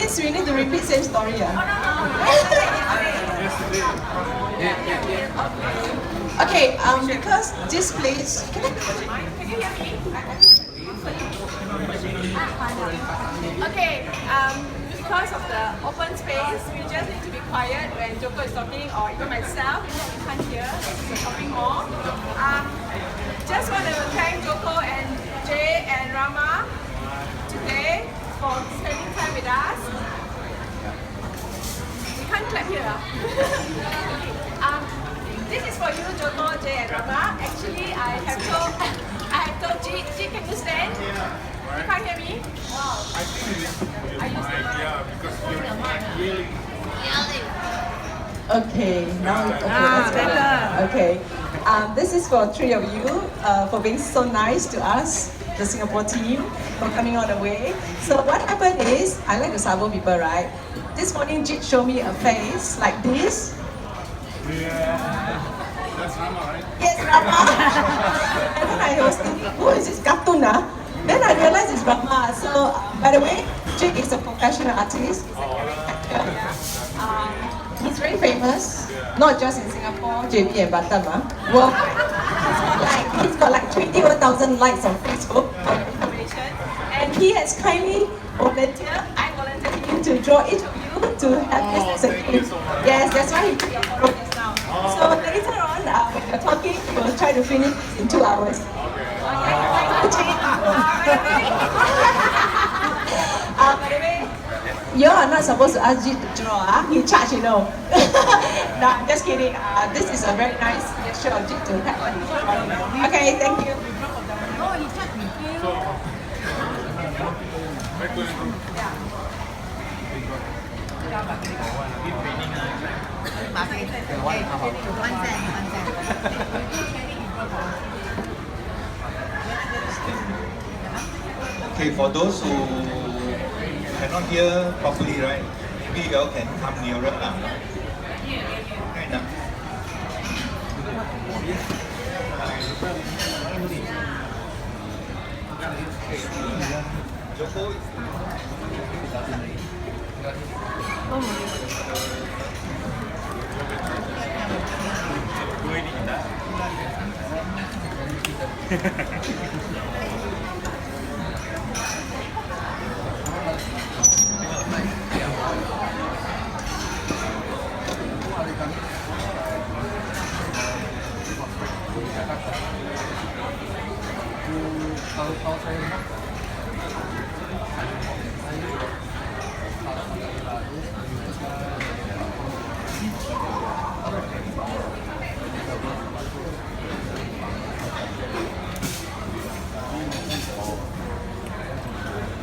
means we need to repeat same story. Okay, because this place. Can you hear me? Okay, because of the open space, we just need to be quiet when Joko is talking, or even myself, you can't hear. It's a shopping mall. Just want to thank Joko and Jay and Rama today for spending time with us. We can't clap here. This is for you, Joko, Jay, and Rama. Actually, I have told Jay, can you stand? You can't hear me? Wow. I think it is because you're yelling. Okay, now that's better. Okay, this is for three of you for being so nice to us, the Singapore team, for coming all the way. So what happened is, I like to sabo people, right? This morning, Jit showed me a face like this. Yeah. That's Rama, right? Yes, Rama. And then I was thinking, who is this cartoon? Then I realized it's Rama. So, by the way, Jit is a professional artist. He's a character actor. He's very famous, not just in Singapore, JB and Batam. He's got like 21,000 likes on Facebook for your information. And he has kindly volunteered, I volunteered him to draw each of you to have this as a game. Yes, that's why he took your photo just now. So later on, when we're talking, we'll try to finish this in 2 hours. By the way, you are not supposed to ask Jit to draw, he charge, you know. No, I'm just kidding. This is a very nice gesture of Jit to help. Okay, thank you. Okay, for those who cannot hear properly, right? Maybe you all can come nearer. Kind of. Joko.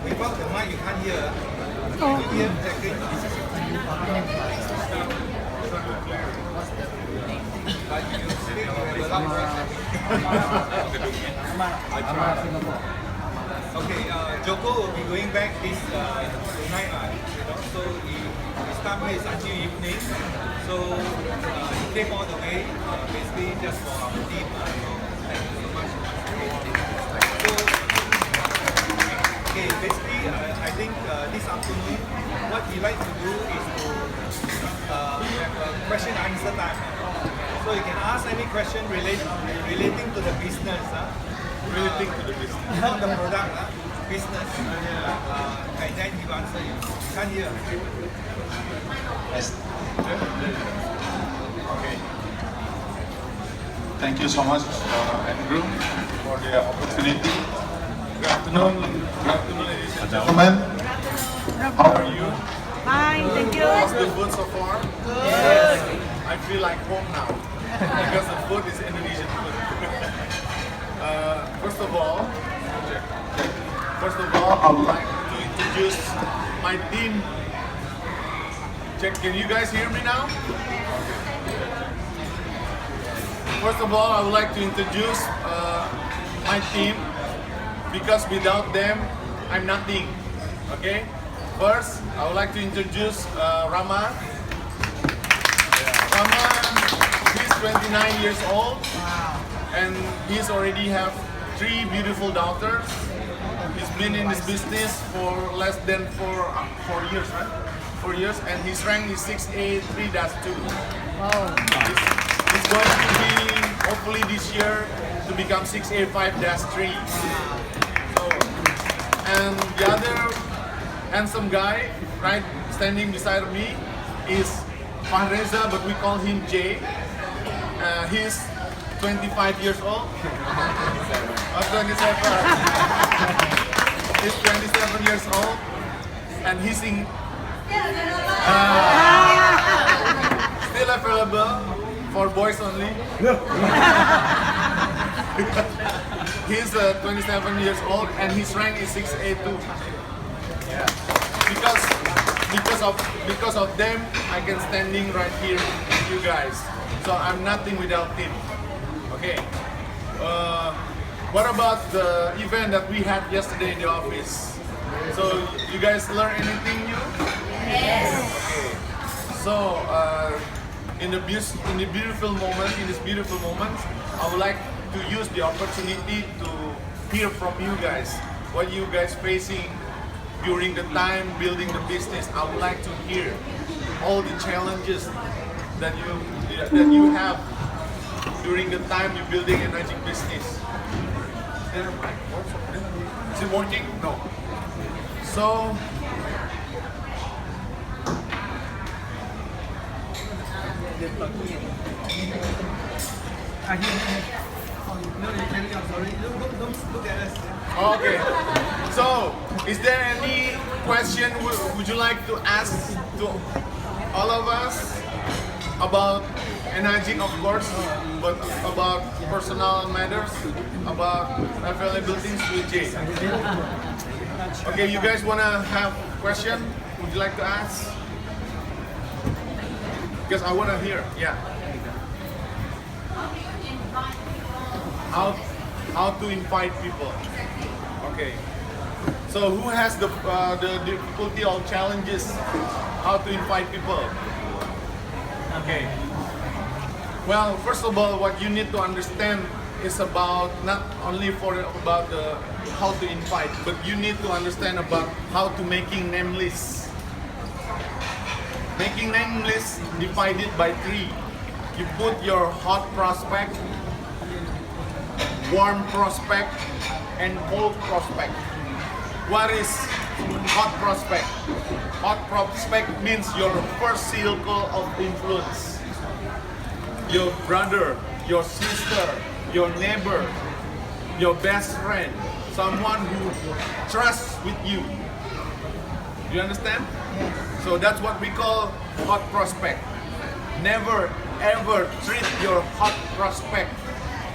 Without the mic, you can't hear. You hear exactly. But you speak with a loud voice. Okay, Joko will be going back this tonight, so he started his until evening. So he came all the way, basically just for our team. Thank you so much. So, okay, basically, I think this afternoon, what we like to do is to have a question answer time. So you can ask any question relating to the business. Relating to the business. Not the product, business. And then he will answer you. Can't hear. Yes. Okay. Thank you so much, Andrew, for the opportunity. Good afternoon. Good afternoon, ladies and gentlemen. How are you? Fine, thank you. How's the food so far? Good. I feel like home now because the food is Indonesian food. First of all, I would like to introduce my team. Check, can you guys hear me now? First of all, I would like to introduce my team because without them, I'm nothing. Okay? First, I would like to introduce Rama. Rama, he's 29 years old, and he's already have 3 beautiful daughters. He's been in this business for less than 4 years, right? 4 years, and his rank is 6A3-2. He's going to be, hopefully this year, to become 6A5-3. So, and the other handsome guy, right, standing beside me is Fahreza, but we call him Jay. He's 25 years old. 27. He's 27 years old, and he's in, still available for boys only. He's 27 years old, and his rank is 6A2. Yeah. Because of them, I can standing right here with you guys. So I'm nothing without him. Okay. What about the event that we had yesterday in the office? So you guys learn anything new? Yes. Okay. So in this beautiful moment, I would like to use the opportunity to hear from you guys. What you guys facing during the time building the business? I would like to hear all the challenges that you have during the time you're building a magic business. Is it working? No. So okay. So, is there any question would you like to ask to all of us about energy, of course, but about personal matters, about availabilities with Jay? Okay, you guys wanna have question? Would you like to ask? Because I wanna hear. Yeah. How to invite people? Okay. So who has the difficulty or challenges? How to invite people? Okay. Well, first of all, what you need to understand is about not only about the how to invite, but you need to understand about how to making name lists. Making name lists divided by 3. You put your hot prospect, warm prospect, and cold prospect. What is hot prospect? Hot prospect means your first circle of influence. Your brother, your sister, your neighbor, your best friend, someone who trusts with you. Do you understand? So that's what we call hot prospect. Never ever treat your hot prospect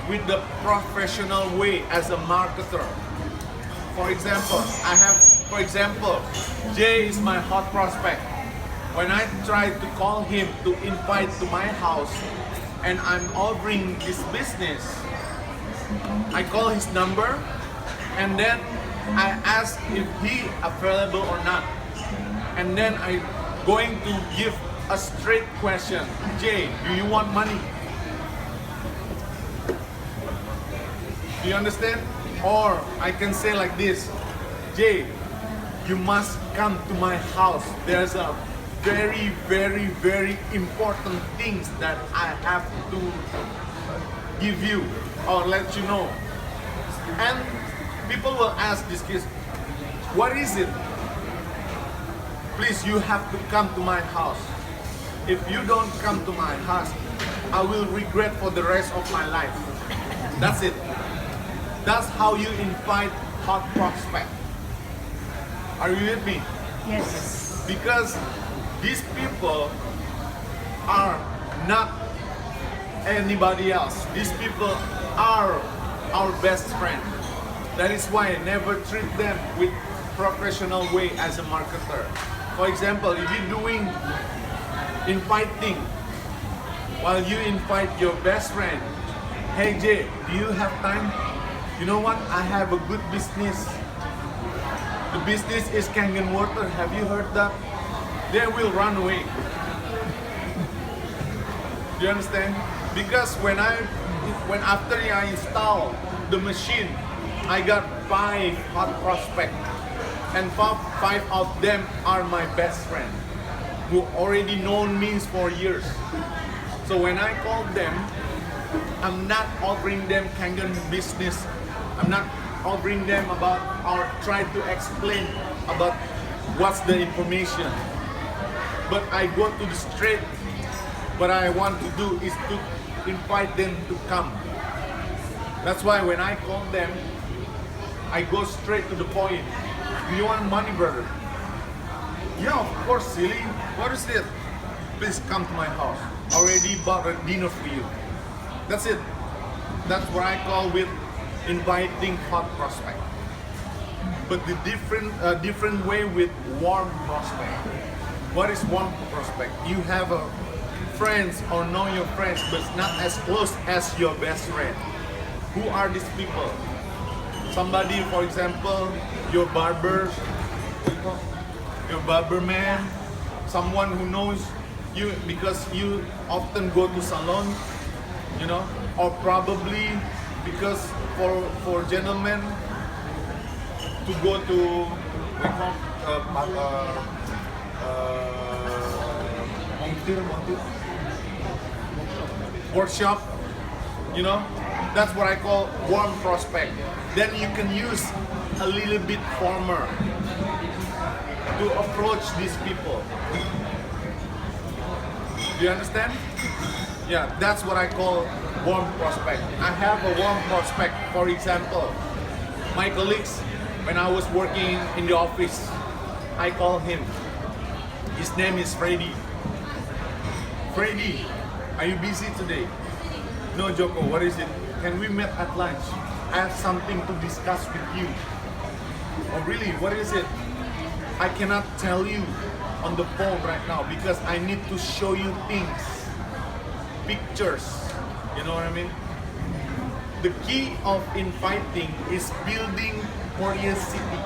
with the professional way as a marketer. For example, Jay is my hot prospect. When I try to call him to invite to my house and I'm offering this business, I call his number and then I ask if he available or not. And then I going to give a straight question. Jay, do you want money? Do you understand? Or I can say like this, Jay, you must come to my house. There's a very, very, very important things that I have to give you or let you know. And people will ask this case, what is it? Please, you have to come to my house. If you don't come to my house, I will regret for the rest of my life. That's it. That's how you invite hot prospect. Are you with me? Yes. Because these people are not anybody else. These people are our best friend. That is why I never treat them with professional way as a marketer. For example, if you're doing inviting, while you invite your best friend, hey Jay, do you have time? You know what? I have a good business. The business is Kangen Water. Have you heard that? They will run away. Do you understand? Because when after I install the machine, I got 5 hot prospects, and five of them are my best friend, who already known me for years. So when I call them, I'm not offering them Kangen business. I'm not offering them about or try to explain about what's the information. But I go to the straight. What I want to do is to invite them to come. That's why when I call them, I go straight to the point. Do you want money, brother? Yeah, of course, silly. What is it? Please come to my house. Already bought a dinner for you. That's it. That's what I call with inviting hot prospect. But the different way with warm prospect. What is warm prospect? You have a friends or know your friends, but not as close as your best friend. Who are these people? Somebody, for example, your barber man, someone who knows you because you often go to salon, you know, or probably because for gentlemen to go to workshop, you know, that's what I call warm prospect. Then you can use a little bit warmer to approach these people. Do you understand? Yeah, that's what I call warm prospect. I have a warm prospect. For example, my colleagues, when I was working in the office, I call him. His name is Freddy. Freddy, are you busy today? No, Joko, what is it? Can we meet at lunch? I have something to discuss with you. Oh really, what is it? I cannot tell you on the phone right now because I need to show you things, pictures, you know what I mean? The key of inviting is building curiosity.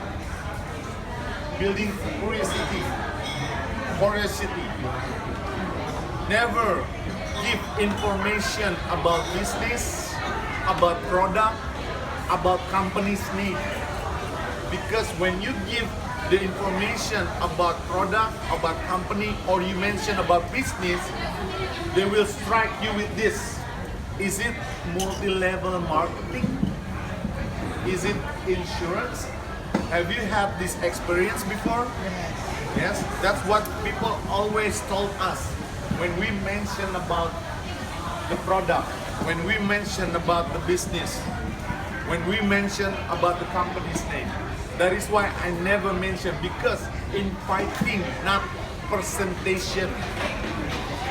Building curiosity. Curiosity. Never give information about business, about product, about company's need. Because when you give the information about product, about company, or you mention about business, they will strike you with this. Is it multi-level marketing? Is it insurance? Have you had this experience before? Yes, that's what people always told us when we mention about the product, when we mention about the business, when we mention about the company's name. That is why I never mention, because inviting, not presentation.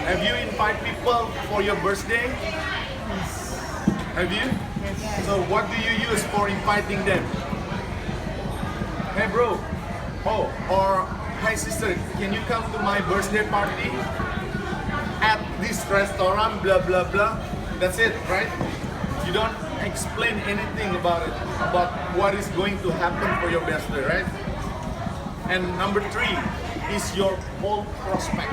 Have you invited people for your birthday? Have you? So what do you use for inviting them? Hey bro, oh, or hi sister, can you come to my birthday party at this restaurant, blah blah blah. That's it, right? You don't explain anything about it, about what is going to happen for your birthday, right? And number 3 is your old prospect.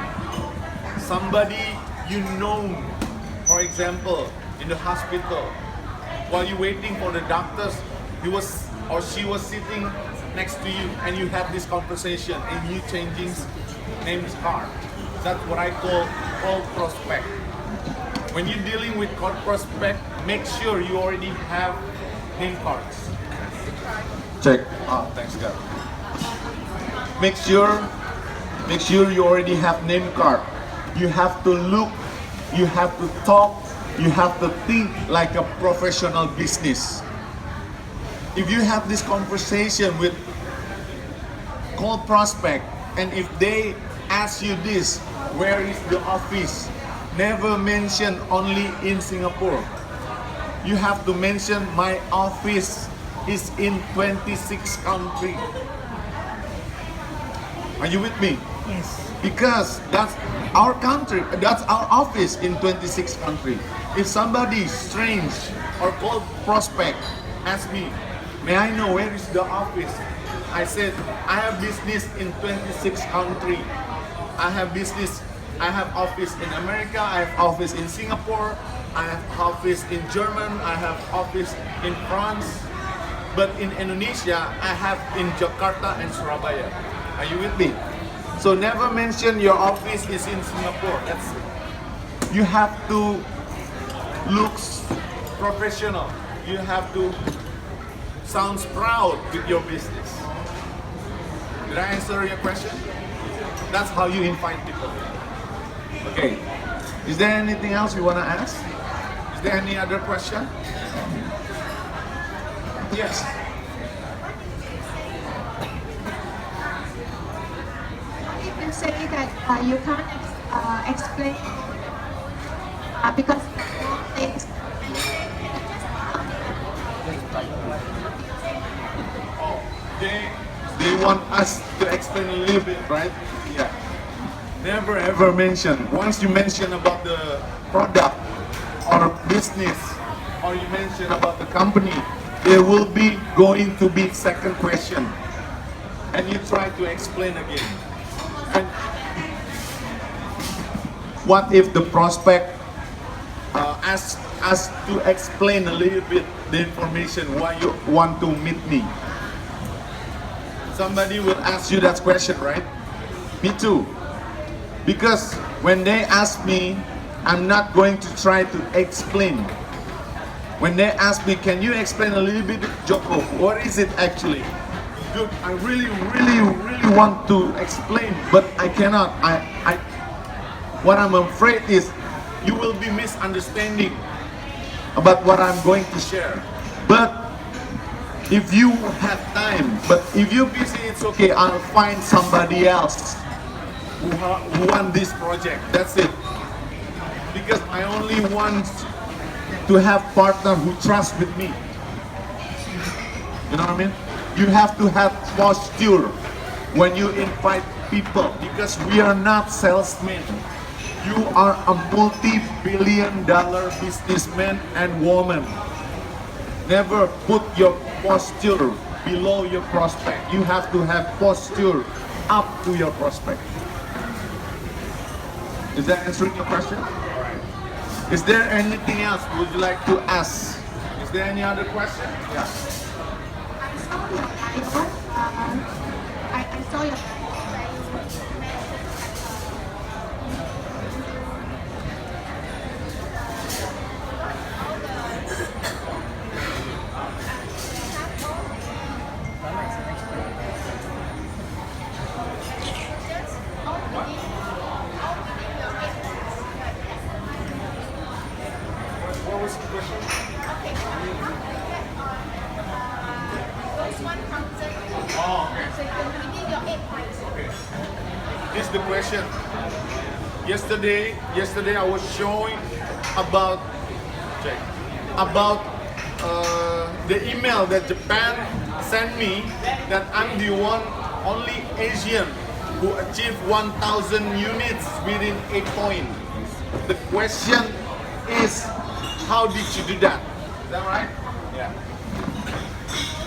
Somebody you know, for example, in the hospital, while you're waiting for the doctors, he was or she was sitting next to you and you had this conversation and you changing names card. That's what I call cold prospect. When you're dealing with cold prospect, make sure you already have name cards. Check. Ah, thanks God. Make sure you already have name card. You have to look, you have to talk, you have to think like a professional business. If you have this conversation with cold prospect, and if they ask you this, where is the office? Never mention only in Singapore. You have to mention my office is in 26 countries. Are you with me? Yes. Because that's our country, that's our office in 26 countries. If somebody strange or cold prospect asks me, may I know where is the office? I said, I have business in 26 countries. I have office in America, I have office in Singapore, I have office in Germany, I have office in France. But in Indonesia, I have in Jakarta and Surabaya. Are you with me? So never mention your office is in Singapore. You have to look professional. You have to sound proud with your business. Did I answer your question? That's how you invite people. Okay. Is there anything else you want to ask? Is there any other question? Yes. You can say that you can't explain because things. They want us to explain a little bit, right? Yeah. Never ever mention. Once you mention about the product or business, or you mention about the company, there will be going to be second question, and you try to explain again. And what if the prospect asks us to explain a little bit the information why you want to meet me? Somebody will ask you that question, right? Me too. Because when they ask me, I'm not going to try to explain. When they ask me, can you explain a little bit, Joko, what is it actually? Dude, I really want to explain, but I cannot. What I'm afraid is you will be misunderstanding about what I'm going to share. But if you have time, but if you're busy, it's okay. I'll find somebody else who want this project. That's it. Because I only want to have partner who trust with me. You know what I mean? You have to have posture when you invite people, because we are not salesmen. You are a multi-billion-dollar businessman and woman. Never put your posture below your prospect. You have to have posture up to your prospect. Is that answering your question? Is there anything else would you like to ask? Is there any other question? Yeah. I saw your What was the question? Oh, okay. This is the question. Yesterday I was showing about the email that Japan sent me that I'm the only Asian who achieved 1,000 units within 8 points. The question is, how did you do that? Is that right? Yeah.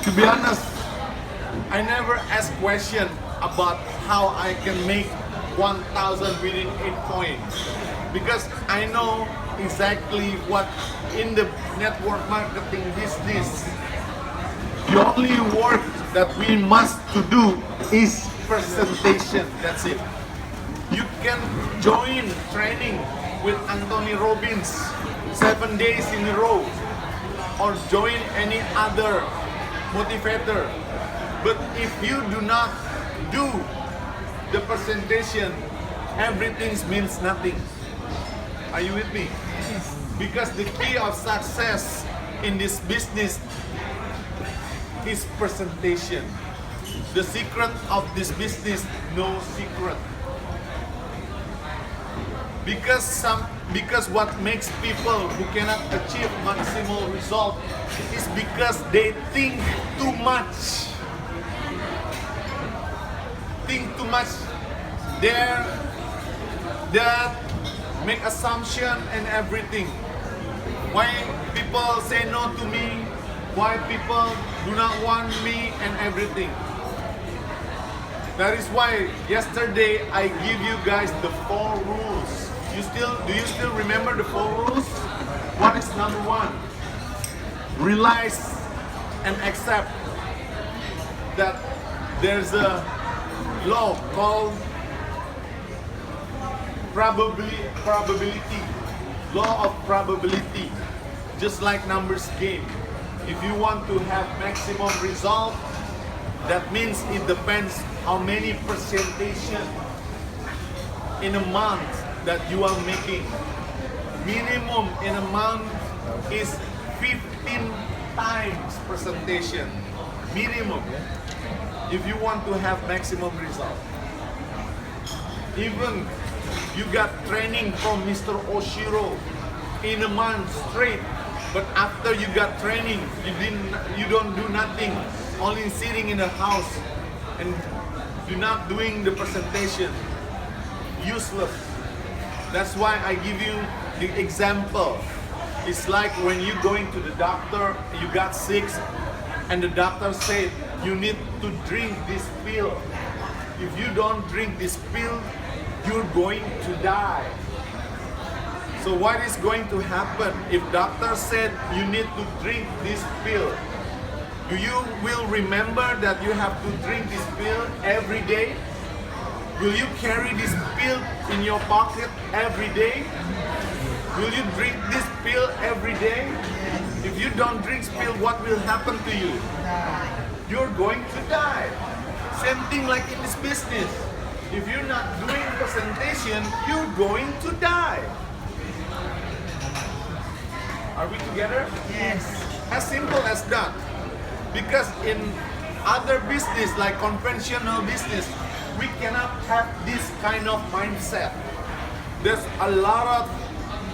To be honest, I never ask question about how I can make 1,000 within 8 points, because I know exactly what in the network marketing business, the only work that we must to do is presentation. That's it. You can join training with Anthony Robbins 7 days in a row, or join any other motivator. But if you do not do the presentation, everything means nothing. Are you with me? Because the key of success in this business is presentation. The secret of this business, no secret. Because what makes people who cannot achieve maximal result is because they think too much. Think too much. They make assumption and everything. Why people say no to me? Why people do not want me and everything? That is why yesterday I give you guys the 4 rules. Do you still remember the 4 rules? What is number 1? Realize and accept that there's a law called probability, law of probability, just like numbers game. If you want to have maximum result, that means it depends how many presentation in a month that you are making. Minimum in a month is 15 times presentation. Minimum. If you want to have maximum result. Even you got training from Mr. Oshiro in a month straight, but after you got training, you don't do nothing, only sitting in the house and you're not doing the presentation. Useless. That's why I give you the example. It's like when you going to the doctor, you got sick, and the doctor said you need to drink this pill. If you don't drink this pill, you're going to die. So what is going to happen if doctor said you need to drink this pill? You will remember that you have to drink this pill every day? Will you carry this pill in your pocket every day? Will you drink this pill every day? If you don't drink this pill, what will happen to you? You're going to die. Same thing like in this business. If you're not doing presentation, you're going to die. Are we together? Yes. As simple as that. Because in other business, like conventional business, we cannot have this kind of mindset. There's a lot of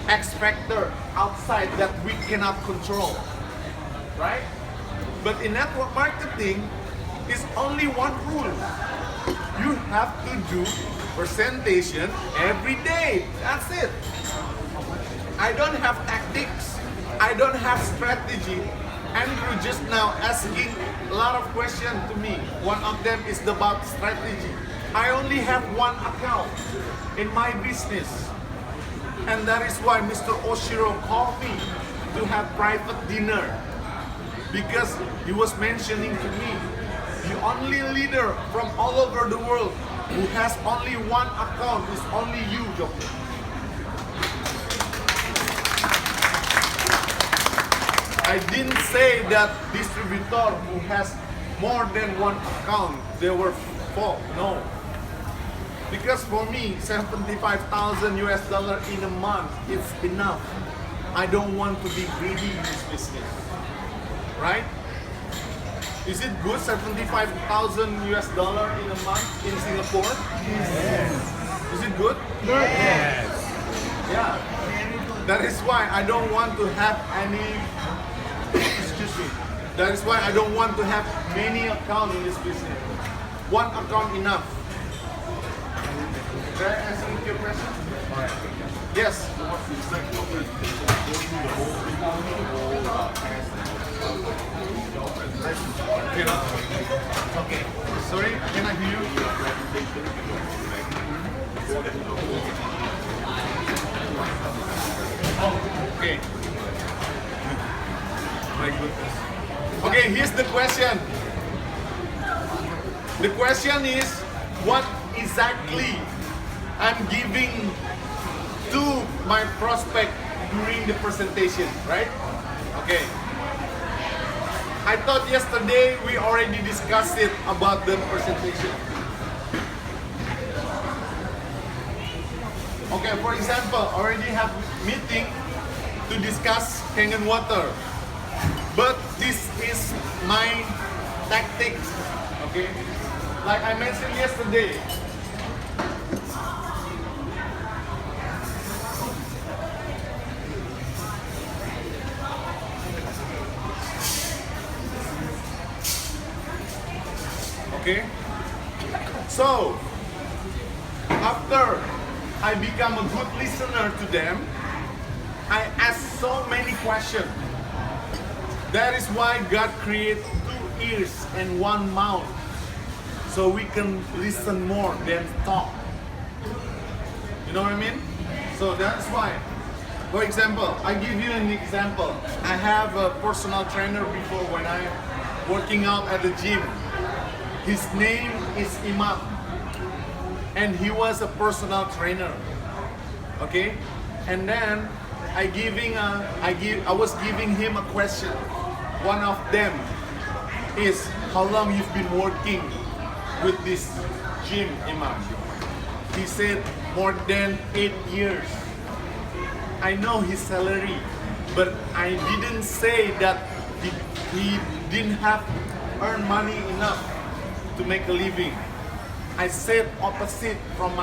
X factor outside that we cannot control, right? But in network marketing, it's only one rule. You have to do presentation every day. That's it. I don't have tactics. I don't have strategy. Andrew just now asking a lot of questions to me. One of them is about strategy. I only have one account in my business. And that is why Mr. Oshiro called me to have private dinner. Because he was mentioning to me, the only leader from all over the world who has only one account is only you, Joko. I didn't say that distributor who has more than one account, they were four. No. Because for me, 75,000 US dollar in a month is enough. I don't want to be greedy in this business. Right? Is it good 75,000 US dollar in a month in Singapore? Yes. Is it good? Yes. Yeah. That is why I don't want to have any, excuse me. That is why I don't want to have many accounts in this business. One account enough. Did I answer your question? Yes. Okay. Sorry, can I hear you? Oh, okay. My goodness. Okay, here's the question. The question is, what exactly I'm giving to my prospect during the presentation, right? Okay. I thought yesterday we already discussed it about the presentation. Okay, for example, already have meeting to discuss Kangen water. But this is my tactics, okay? Like I mentioned yesterday, okay? So, after I become a good listener to them, I ask so many questions. That is why God created 2 ears and 1 mouth, so we can listen more than talk. You know what I mean? So that's why. For example, I give you an example. I have a personal trainer before when I working out at the gym. His name is Imam, and he was a personal trainer. Okay, and then I was giving him a question. One of them is how long you've been working with this gym, Imam. He said more than 8 years. I know his salary, but I didn't say that he didn't have earn money enough to make a living. I said opposite from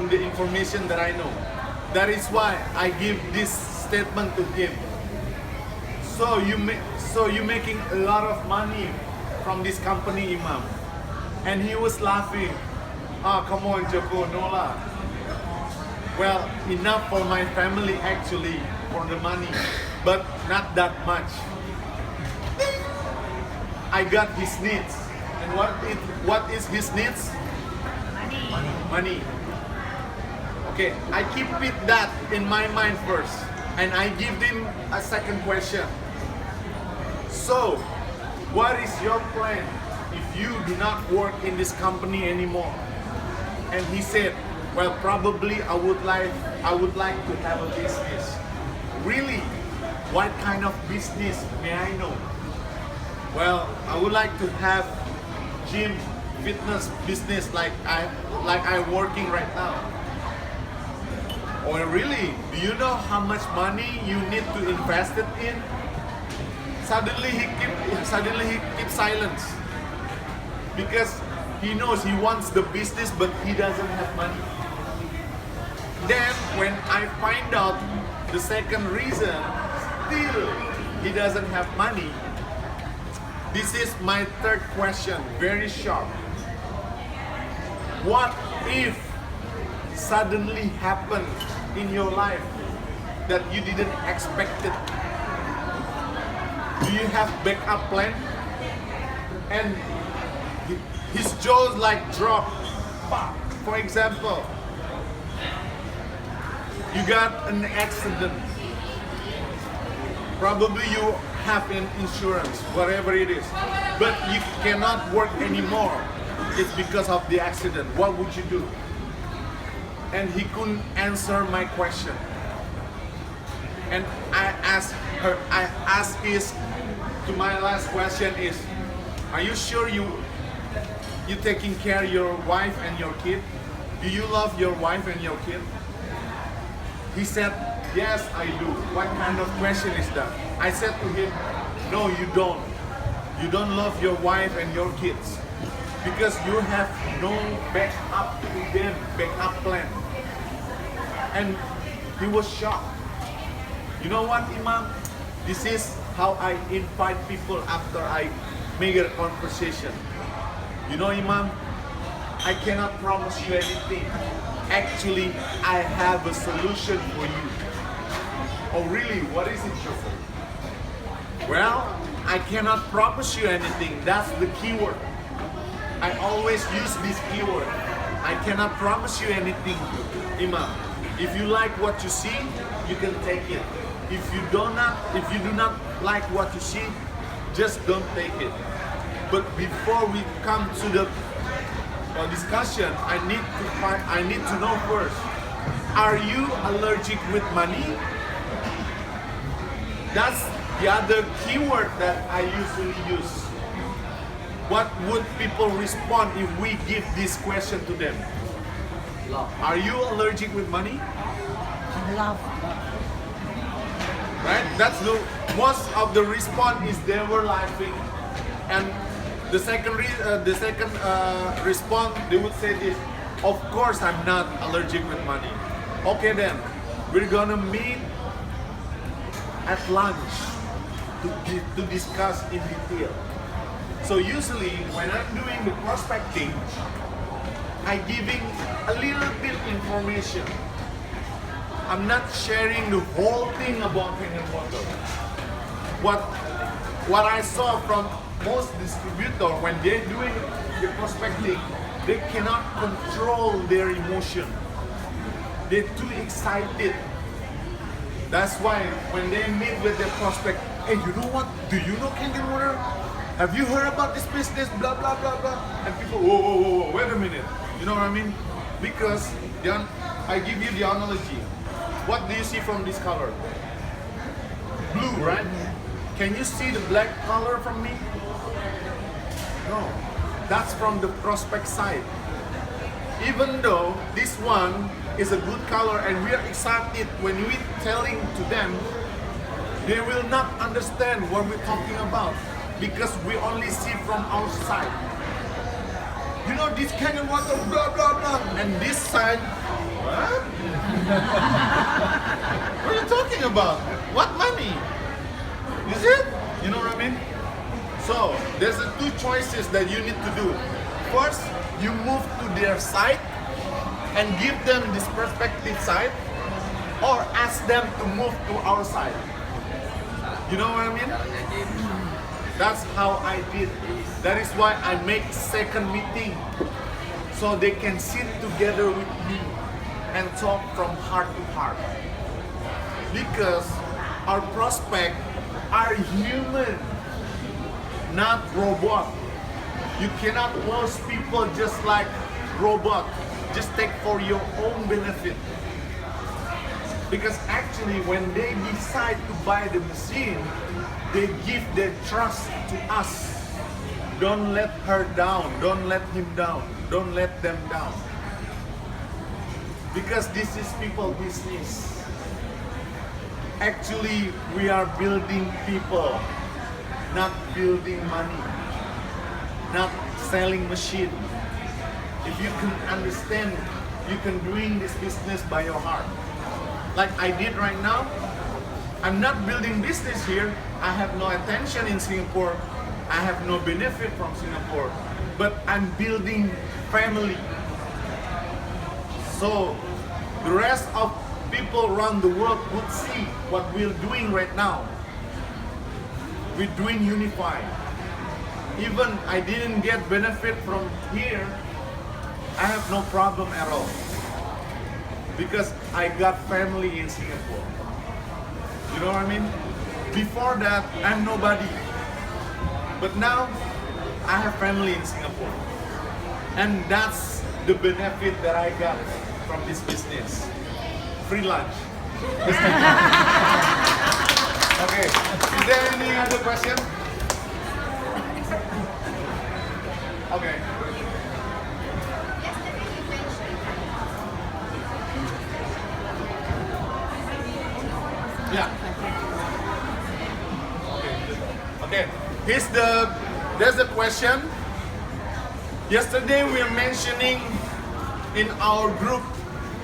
the information that I know. That is why I give this statement to him. So you're making a lot of money from this company, Imam. And he was laughing. Ah, come on, Joko, no lah. Well, enough for my family actually, for the money, but not that much. I got his needs. And what is his needs? Money. Okay, I keep that in my mind first, and I give him a second question. So, what is your plan if you do not work in this company anymore? And he said, well, probably I would like to have a business. Really? What kind of business may I know? Well, I would like to have gym, fitness business like I'm working right now. Oh, really? Do you know how much money you need to invest it in? Suddenly he keeps silence because he knows he wants the business, but he doesn't have money. Then when I find out the second reason, still he doesn't have money. This is my third question, very sharp. What if suddenly happened in your life that you didn't expect it? Do you have backup plan? And his jaws like drop. For example, you got an accident. Probably you have an insurance, whatever it is, but you cannot work anymore. It's because of the accident. What would you do? And he couldn't answer my question. And I asked my last question is, are you sure you taking care of your wife and your kid? Do you love your wife and your kid? He said, yes, I do. What kind of question is that? I said to him, no, you don't. You don't love your wife and your kids because you have no backup to them, backup plan. And he was shocked. You know what, Imam? This is how I invite people after I make a conversation. You know, Imam, I cannot promise you anything. Actually, I have a solution for you. Oh, really? What is it, Joko? Well, I cannot promise you anything. That's the keyword. I always use this keyword. I cannot promise you anything, Imam. If you like what you see, you can take it. If you do not like what you see, just don't take it. But before we come to the discussion, I need to know first. Are you allergic with money? That's the other keyword that I usually use. What would people respond if we give this question to them? Love. Are you allergic with money? Love. Right? That's the most of the response is they were laughing, and the second response they would say this: of course I'm not allergic with money. Okay then, we're gonna meet at lunch to discuss in detail. So usually when I'm doing the prospecting, I'm giving a little bit information. I'm not sharing the whole thing about Pengen Water. What I saw from most distributors when they're doing the prospecting, they cannot control their emotion. They're too excited. That's why when they meet with the prospect, hey, you know what? Do you know Kangen Water? have you heard about this business? Blah blah blah blah. And people, whoa whoa whoa, whoa. Wait a minute. You know what I mean? Because I give you the analogy. What do you see from this color? Blue, right? Can you see the black color from me? No. That's from the prospect side. Even though this one is a good color and we are excited when we're telling to them, they will not understand what we're talking about because we only see from our side. You know, this kind of water, blah blah blah, and this side, what? What are you talking about? What money? Is it? You know what I mean? So there's two choices that you need to do. First, you move to their side and give them this perspective side, or ask them to move to our side. You know what I mean? That's how I did. That is why I make second meeting, so they can sit together with me and talk from heart to heart. Because our prospects are human, not robot. You cannot close people just like robot. Just take for your own benefit. Because actually when they decide to buy the machine, they give their trust to us. Don't let her down. Don't let him down. Don't let them down. Because this is people business. Actually, we are building people, not building money, not selling machine. If you can understand, you can doing this business by your heart. Like I did right now, I'm not building business here. I have no attention in Singapore. I have no benefit from Singapore. But I'm building family. So the rest of people around the world would see what we're doing right now. We're doing unified. Even I didn't get benefit from here, I have no problem at all. Because I got family in Singapore. You know what I mean? Before that, I'm nobody. But now, I have family in Singapore. And that's the benefit that I got from this business. Free lunch. Okay, is there any other question? Okay. Yeah. Okay. There's the question. Yesterday we are mentioning in our group,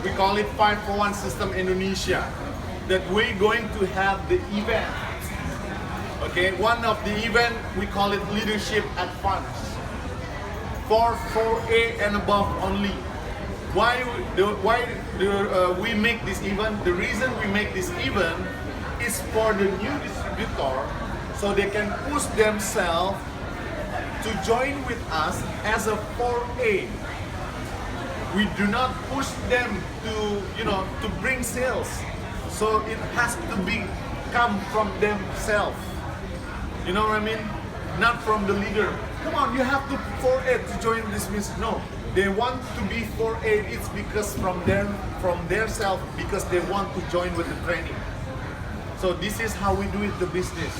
we call it 541 System Indonesia, that we're going to have the event. Okay, one of the event we call it Leadership Advance for 4A and above only. Why do we make this event? The reason we make this event is for the new distributor, so they can push themselves to join with us as a 4A. We do not push them to bring sales. So it has to come from themselves. You know what I mean? Not from the leader. Come on, you have to 4A to join this business. No, they want to be 4A. It's because from their self, because they want to join with the training. So this is how we do it, the business.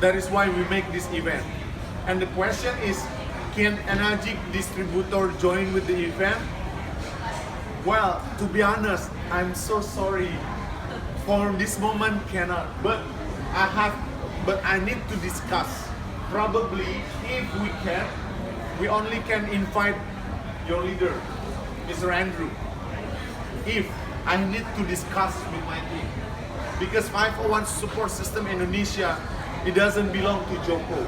That is why we make this event. And the question is, can energy distributor join with the event? Well, to be honest, I'm so sorry. For this moment, cannot. But I need to discuss. Probably, if we can, we only can invite your leader, Mr. Andrew. If I need to discuss with my team, because 501 Support System Indonesia, it doesn't belong to Joko.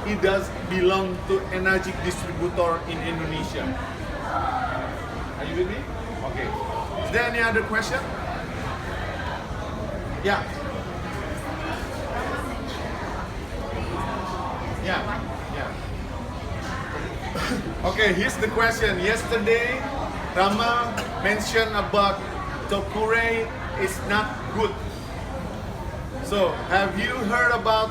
It does belong to energy distributor in Indonesia. Are you with me? Okay. Is there any other question? Yeah. Yeah. Okay, here's the question. Yesterday, Rama mentioned about Tokure is not good. So, have you heard about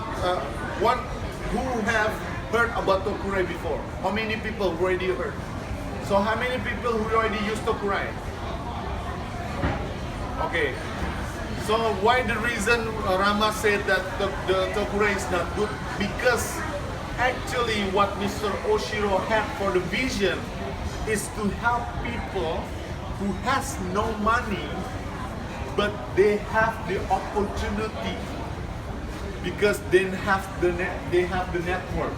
who have heard about Tokurai before? How many people already heard? So how many people who already use Tokurai? Okay. So why the reason Rama said that the Tokurai is not good? Because actually what Mr. Oshiro had for the vision is to help people who has no money but they have the opportunity because they have the network.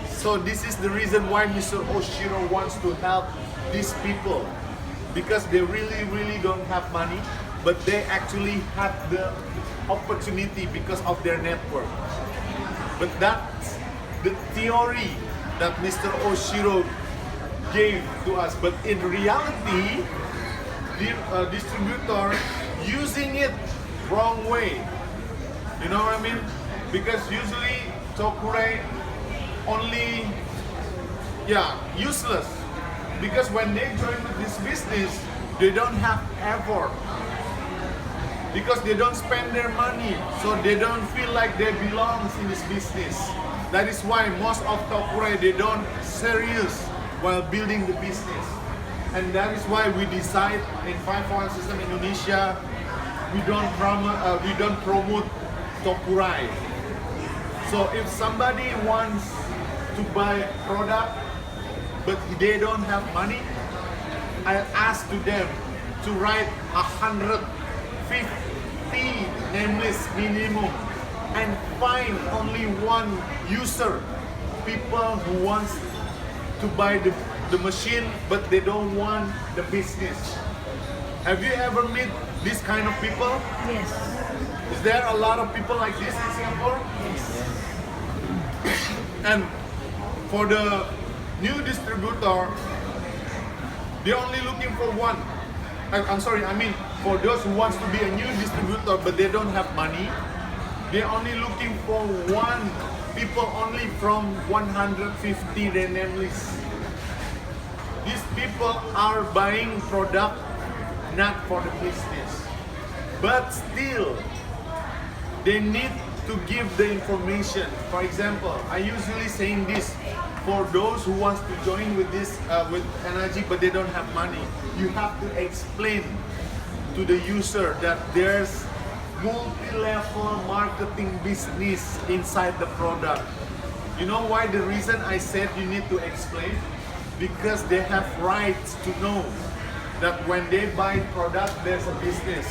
So this is the reason why Mr. Oshiro wants to help these people, because they really don't have money, but they actually have the opportunity because of their network. But that's the theory that Mr. Oshiro gave to us. But in reality, the distributor using it wrong way. You know what I mean? Because usually Tokurai only, useless. Because when they join with this business, they don't have effort. Because they don't spend their money, so they don't feel like they belong in this business. That is why most of Tokurai, they don't serious while building the business. And that is why we decide in 5-1 System Indonesia, we don't promote Tokurai. So if somebody wants to buy product but they don't have money, I ask to them to write 150 name list minimum and find only one user, people who wants to buy the machine but they don't want the business. Have you ever met this kind of people? Yes. Is there a lot of people like this in Singapore? Yes. And for the new distributor, they're only looking for one. For those who wants to be a new distributor but they don't have money, they're only looking for one people only from 150 their name list. These people are buying product not for the business, but still they need to give the information. For example, I usually saying this for those who wants to join with this with energy but they don't have money. You have to explain to the user that there's multi-level marketing business inside the product. You know why the reason I said you need to explain? Because they have rights to know that when they buy product there's a business.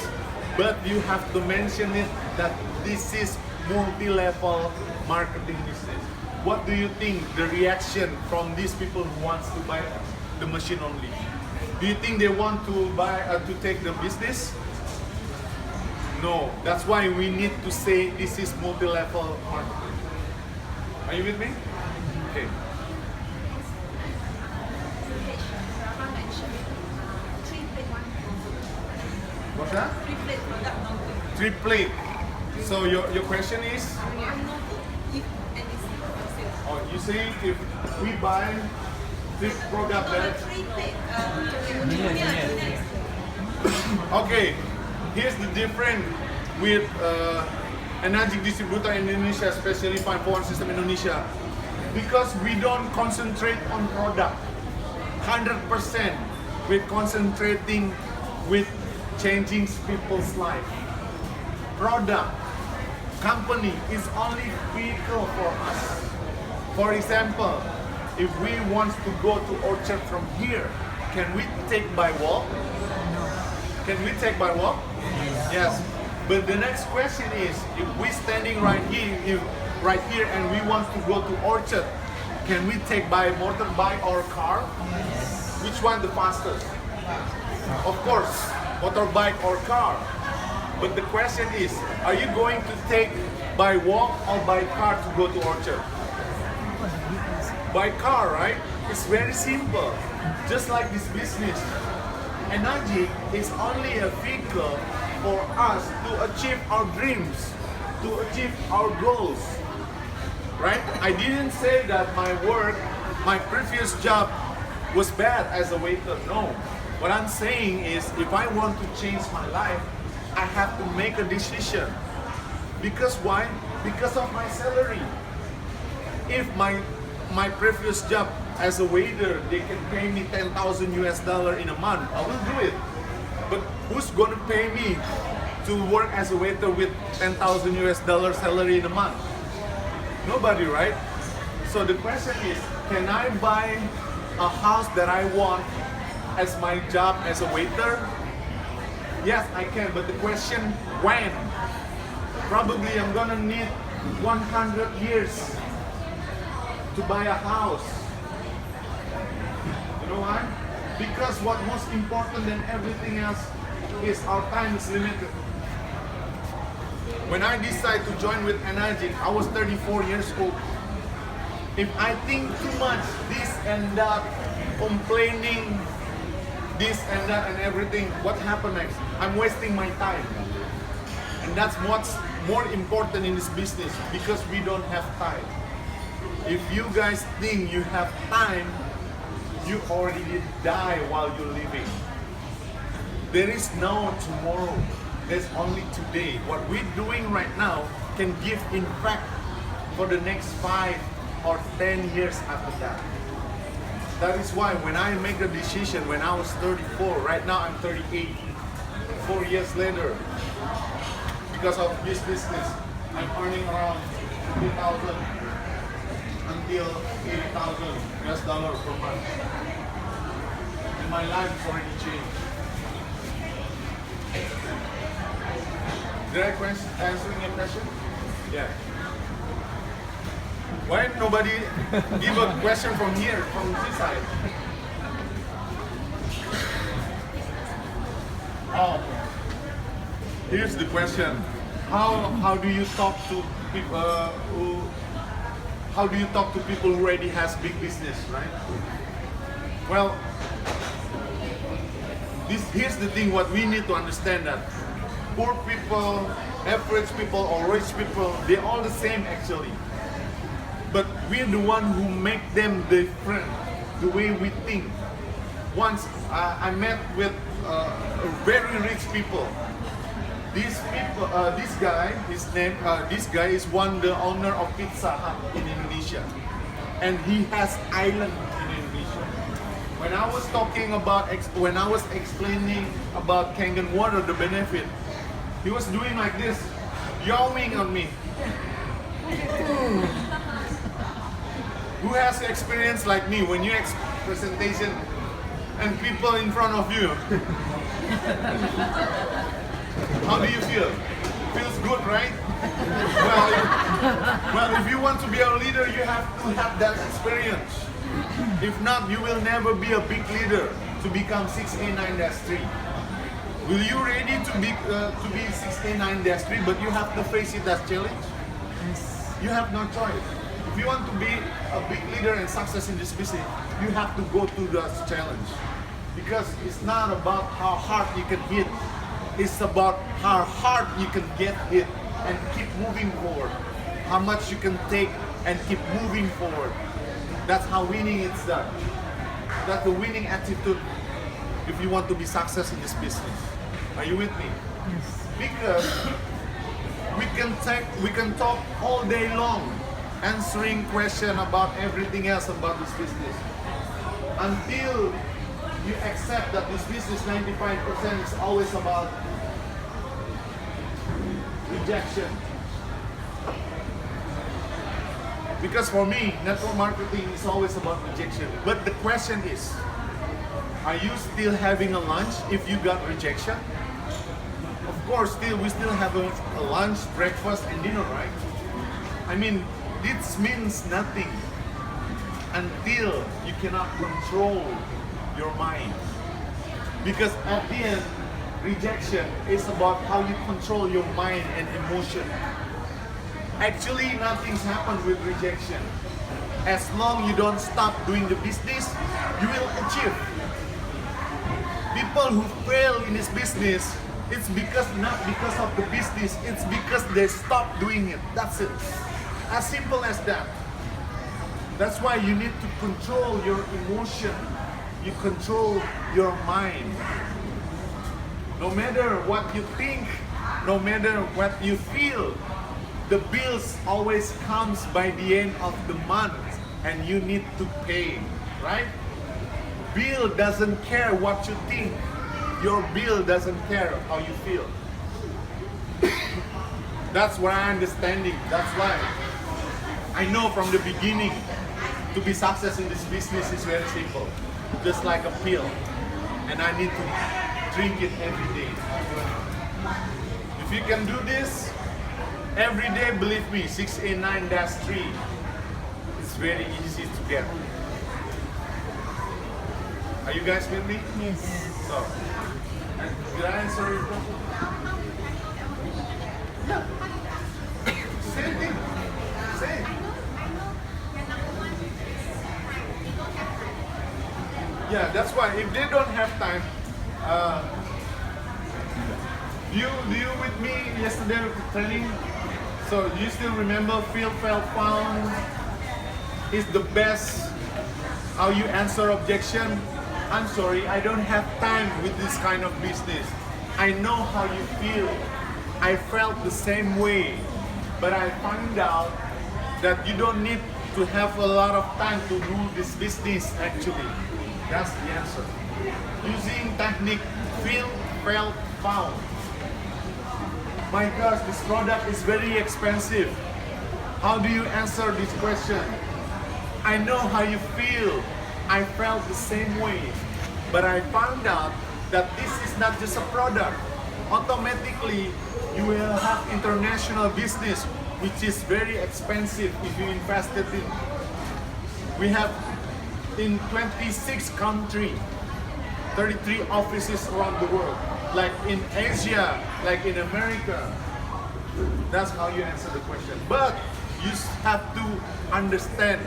But you have to mention it that this is multi-level marketing business. What do you think the reaction from these people who wants to buy the machine only? Do you think they want to buy to take the business? No. That's why we need to say this is multi-level marketing. Are you with me? Okay. What's that? Triplet. So your question is? Oh, you saying if we buy this product that? Okay, here's the difference with energy distributor in Indonesia, especially 5-1 System Indonesia, because we don't concentrate on product 100%. We're concentrating with changing people's life. Product, company is only vehicle for us. For example, if we want to go to Orchard from here, can we take by walk? No. Can we take by walk? Yes. But the next question is, if we standing right here and we want to go to Orchard, can we take by motorbike or car? Yes. Which one the fastest? Of course, motorbike or car. But the question is, are you going to take by walk or by car to go to Orchard? By car, right? It's very simple. Just like this business. Energy is only a vehicle for us to achieve our dreams, to achieve our goals. Right? I didn't say that my previous job was bad as a waiter. No. What I'm saying is, if I want to change my life, I have to make a decision. Because why? Because of my salary. If my previous job as a waiter, they can pay me 10,000 US dollar in a month, I will do it. But who's gonna pay me to work as a waiter with 10,000 US dollar salary in a month? Nobody, right? So the question is, can I buy a house that I want as my job as a waiter? Yes, I can, but the question, when? Probably I'm gonna need 100 years to buy a house. You know why? Because what most important than everything else is our time is limited. When I decided to join with Energy, I was 34 years old. If I think too much, this and that, complaining, this and that and everything, what happened next? I'm wasting my time. And that's what's more important in this business, because we don't have time. If you guys think you have time, you already did die while you're living. There is no tomorrow. There's only today. What we're doing right now can give impact for the next 5 or 10 years after that. That is why when I make a decision when I was 34, right now I'm 38, 4 years later, because of this business, I'm earning around 50,000 until 80,000 US dollars per month. And my life has already changed. Did I answer your question? Yeah. Why nobody give a question from here, from this side? Oh, here's the question: How do you talk to people How do you talk to people who already has big business, right? Well, here's the thing: what we need to understand that poor people, average people, or rich people, they're all the same actually. But we're the one who make them different, the way we think. Once I met with very rich people. These people, this guy, this guy is the owner of Pizza Hut in Indonesia, and he has island in Indonesia. When I was talking about, when I was explaining about Kangen water, the benefit, he was doing like this, yawing on me. Who has experience like me when you presentation and people in front of you? How do you feel? Feels good, right? Well, if you want to be a leader, you have to have that experience. If not, you will never be a big leader to become 6A9-3. Will you ready to be 6A9-3, but you have to face it as challenge? You have no choice. If you want to be a big leader and success in this business, you have to go through that challenge. Because it's not about how hard you can hit, it's about how hard you can get hit and keep moving forward. How much you can take and keep moving forward. That's how winning is done. That's the winning attitude if you want to be success in this business. Are you with me? Yes. Because we can talk all day long, answering questions about everything else about this business. Until you accept that this business 95% is always about rejection. Because for me, network marketing is always about rejection. But the question is, are you still having a lunch if you got rejection? Of course, we still have a lunch, breakfast, and dinner, right? I mean, this means nothing until you cannot control your mind. Because at the end, rejection is about how you control your mind and emotion. Actually, nothing's happened with rejection. As long you don't stop doing the business, you will achieve. People who fail in this business, it's not because of the business, it's because they stop doing it. That's it. As simple as that. That's why you need to control your emotion. You control your mind. No matter what you think, no matter what you feel, the bills always comes by the end of the month and you need to pay, right? Bill doesn't care what you think. Your bill doesn't care how you feel. That's what I'm understanding. That's why I know from the beginning to be success in this business is very simple. Just like a pill. And I need to drink it every day. If you can do this every day, believe me, 6A9-3 is very easy to get. Are you guys with me? Yes. So, did I answer your question? Yeah. Same thing. Same. Yeah, that's why if they don't have time, you with me yesterday with the training. So you still remember feel, felt, found is the best. How you answer objection? I'm sorry, I don't have time with this kind of business. I know how you feel. I felt the same way, but I found out that you don't need to have a lot of time to do this business actually. That's the answer. Using technique feel, felt, found. My gosh, this product is very expensive. How do you answer this question? I know how you feel. I felt the same way. But I found out that this is not just a product. Automatically, you will have international business, which is very expensive if you invested in. We have in 26 countries, 33 offices around the world. Like in Asia, like in America. That's how you answer the question. But you have to understand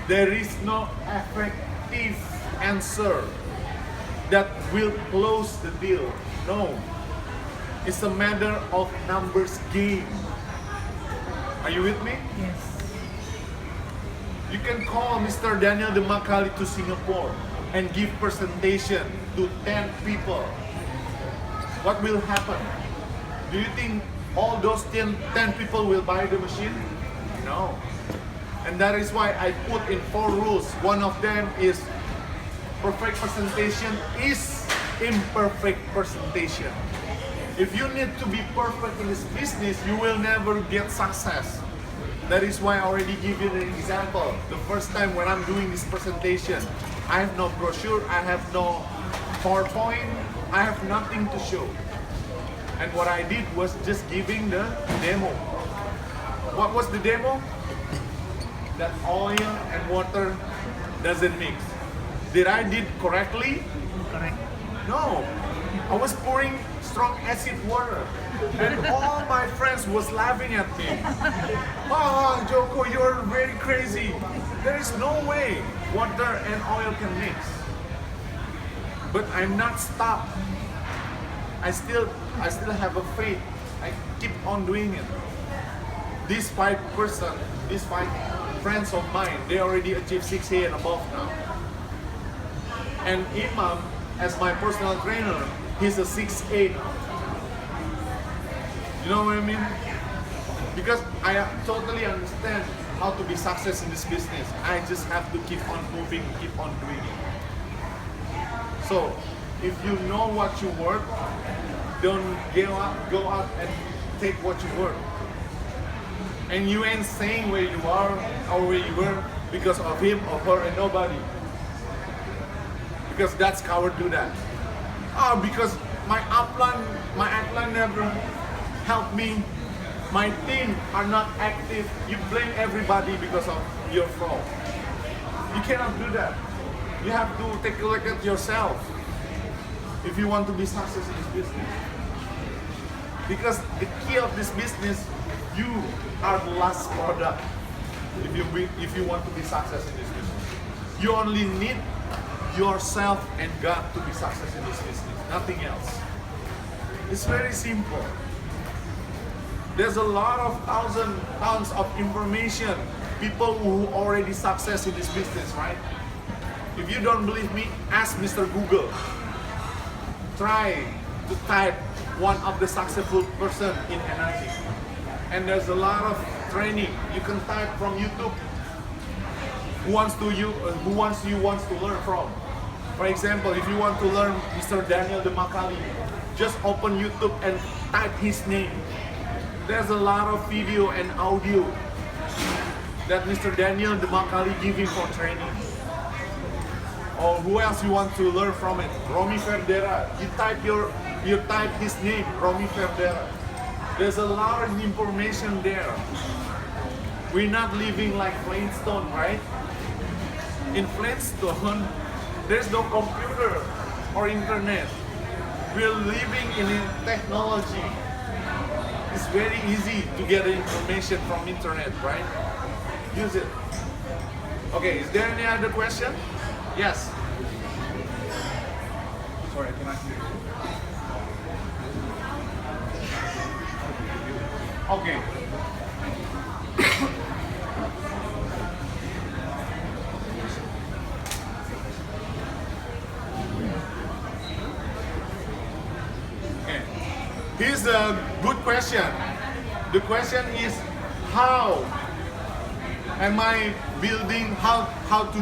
there is no effective answer that will close the deal. No. It's a matter of numbers game. Are you with me? Yes. You can call Mr. Daniel Demakali to Singapore and give presentation to 10 people. What will happen? Do you think all those 10 people will buy the machine? No. And that is why I put in 4 rules. One of them is perfect presentation is imperfect presentation. If you need to be perfect in this business, you will never get success. That is why I already give you an example. The first time when I'm doing this presentation, I have no brochure, I have no PowerPoint, I have nothing to show. And what I did was just giving the demo. What was the demo? That oil and water doesn't mix. Did I did correctly? Correct. No. I was pouring strong acid water. And all my friends was laughing at me. Ah, Joko, you're very crazy. There is no way water and oil can mix. But I'm not stopped. I still have a faith. I keep on doing it. These 5 friends of mine, they already achieved 6A and above now. And Imam, as my personal trainer, he's a 6A now. You know what I mean? Because I totally understand how to be success in this business. I just have to keep on moving, keep on doing it. So, if you know what you work, don't go out and take what you work. And you ain't saying where you are or where you were because of him or her and nobody. Because that's coward do that. Oh, because my upline never helped me. My team are not active. You blame everybody because of your fault. You cannot do that. You have to take a look at yourself if you want to be successful in this business. Because the key of this business, you are the last product if you want to be successful in this business. You only need yourself and God to be successful in this business, nothing else. It's very simple. There's a lot of tons of information, people who already success in this business, right? If you don't believe me, ask Mr. Google. Try to type one of the successful person in energy. and there's a lot of training. You can type from YouTube. Who wants to learn from? For example, if you want to learn Mr. Daniel Demakali, just open YouTube and type his name. There's a lot of video and audio that Mr. Daniel Demakali giving for training. Or who else you want to learn from it? Romy Verdera. You type his name, Romy Verdera. There's a lot of information there. We're not living like Flintstone, right? In Flintstone, there's no computer or internet. We're living in technology. It's very easy to get information from internet, right? Use it. Okay, is there any other question? Yes. Sorry, can I hear you? Okay. Okay. Here's a good question. The question is, how am I building? How to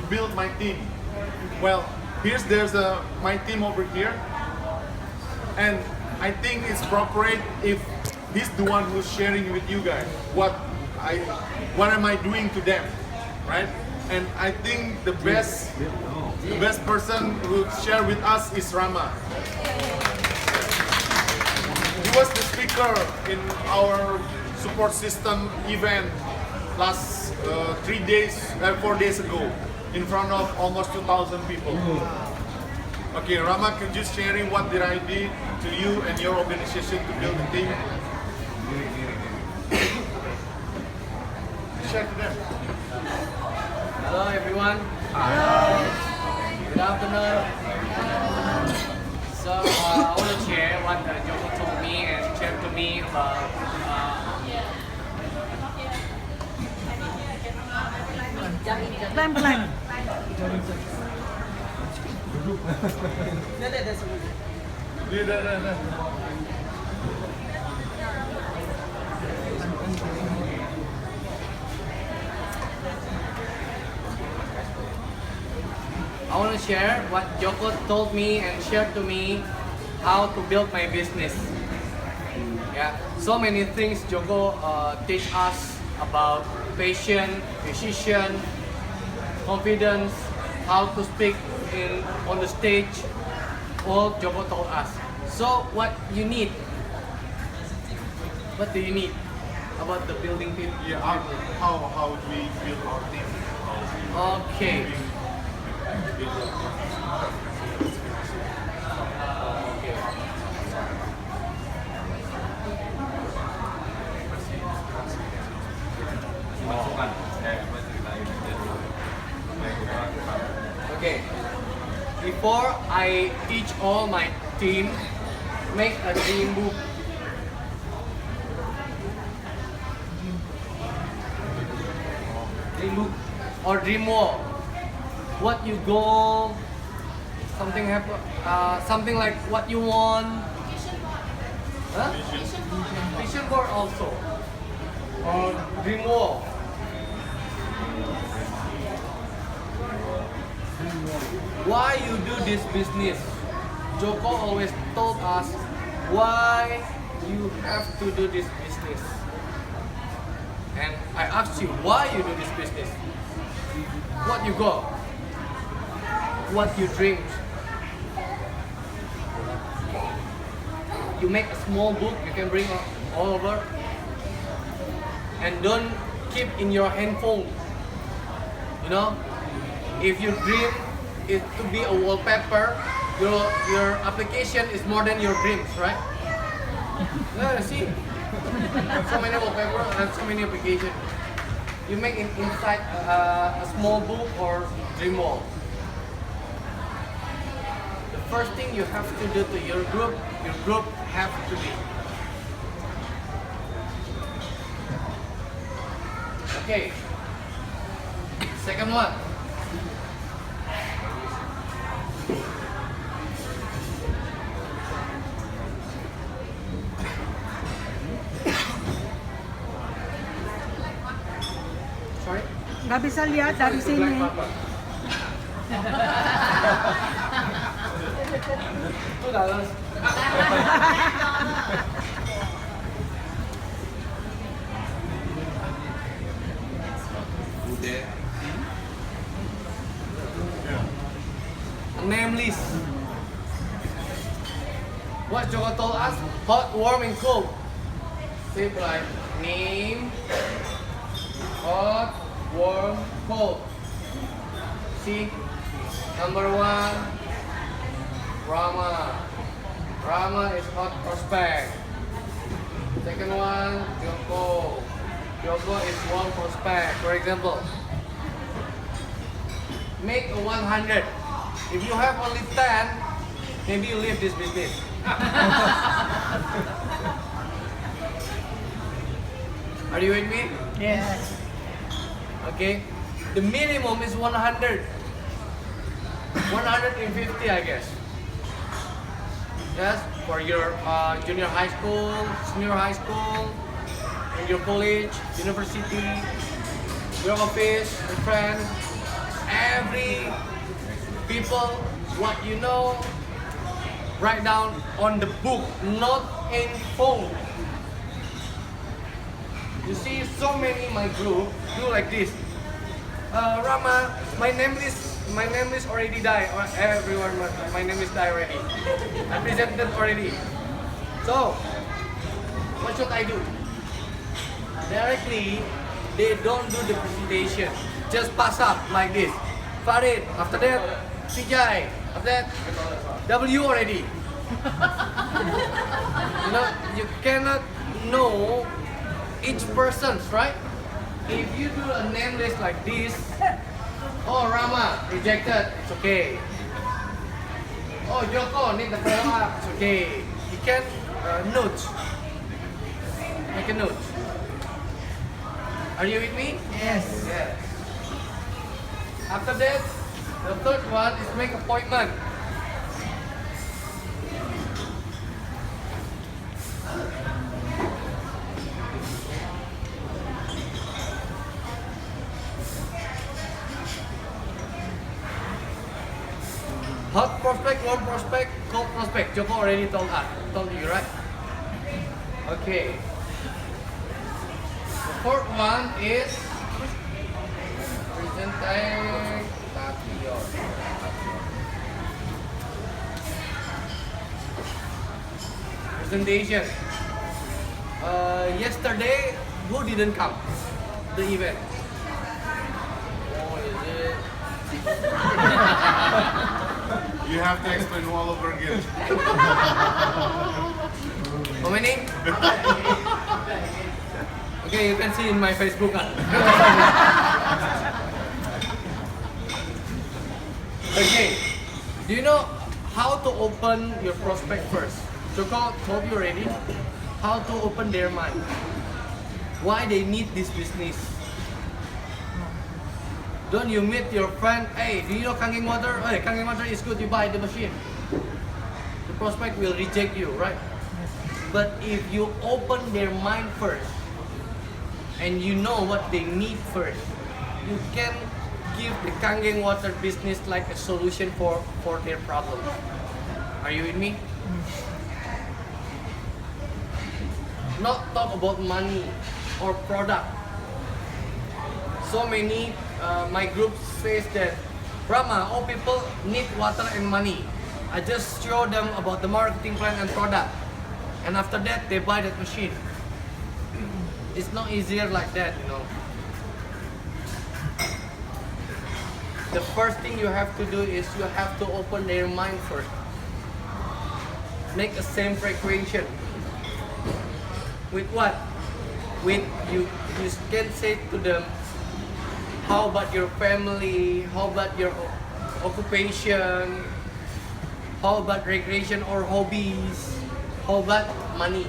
build my team? Well, there's my team over here, and I think it's appropriate if he's the one who's sharing with you guys what am I doing to them, right? And I think the best person who share with us is Rama. He was the speaker in our support system event last 4 days ago in front of almost 2,000 people. Okay, Rama, could you sharing what did I do to you and your organization to build a team? Share to them. Hello everyone. Hello. Good afternoon. So I want to share what Joko told me and shared to me about Plan. I want to share what Joko told me and shared to me how to build my business. Yeah, so many things Joko teach us about patience, precision, confidence, how to speak on the stage. All Joko told us. So what you need? What do you need about the building people? Yeah, how we build our team? Okay. Okay. Before I teach all my team, make a dream book. Dream book or dream wall. What you go, something happen, something like what you want. Huh? Vision board also. Or dream wall. Why you do this business? Joko always told us why you have to do this business. And I asked you why you do this business. What you got? What you dream? You make a small book you can bring all over. And don't keep in your handphone. You know, if you dream it to be a wallpaper, your application is more than your dreams, right? Yeah, see, so many wallpaper and so many applications. You make it inside a small book or dream wall. The first thing you have to do to your group have to be. Okay. Second one. nggak bisa lihat dari sini. Name list. What Joko told us, hot, warm, and cold. Say like name, hot, warm, cold. See, number 1, Rama. Rama is hot prospect. Second one, Joko. Joko is warm prospect. For example, make a 100. If you have only 10, maybe you leave this business. Are you with me? Yes. Okay. The minimum is 100. 150, I guess. Yes, for your junior high school, senior high school, in your college, university, your office, your friends, every people, what you know, write down on the book, not in phone. You see, so many my group do like this. Rama, my name is already die. Or everyone, my name is die already. I presented already. So, what should I do? Directly, they don't do the presentation. Just pass up like this. Farid, after that, Vijay, after that, W already. You know, you cannot know each person's, right? If you do a name list like this, oh Rama, rejected, it's okay. Oh Joko, need the follow up, it's okay. You can note, make a note. Are you with me? Yes. Yes. After that, the third one is make appointment. Hot prospect, warm prospect, cold prospect. Joko already told you, right? Okay. The fourth one is presentation. Yesterday, who didn't come? The event. Oh, is it? You have to explain all over again. How many? Okay, you can see in my Facebook. Okay, do you know how to open your prospect first? Joko told you already how to open their mind. Why they need this business. Don't you meet your friend, hey, do you know Kanging water? Hey, Kanging water is good, you buy the machine. The prospect will reject you, right? But if you open their mind first, and you know what they need first, you can give the Kanging water business like a solution for their problem. Are you with me? Not talk about money or product. So many my group says that Rama, all people need water and money. I just show them about the marketing plan and product, and after that they buy that machine. It's not easier like that, you know. The first thing you have to do is you have to open their mind first. Make a same frequency. With what? With you can say to them, how about your family? How about your occupation? How about recreation or hobbies? How about money?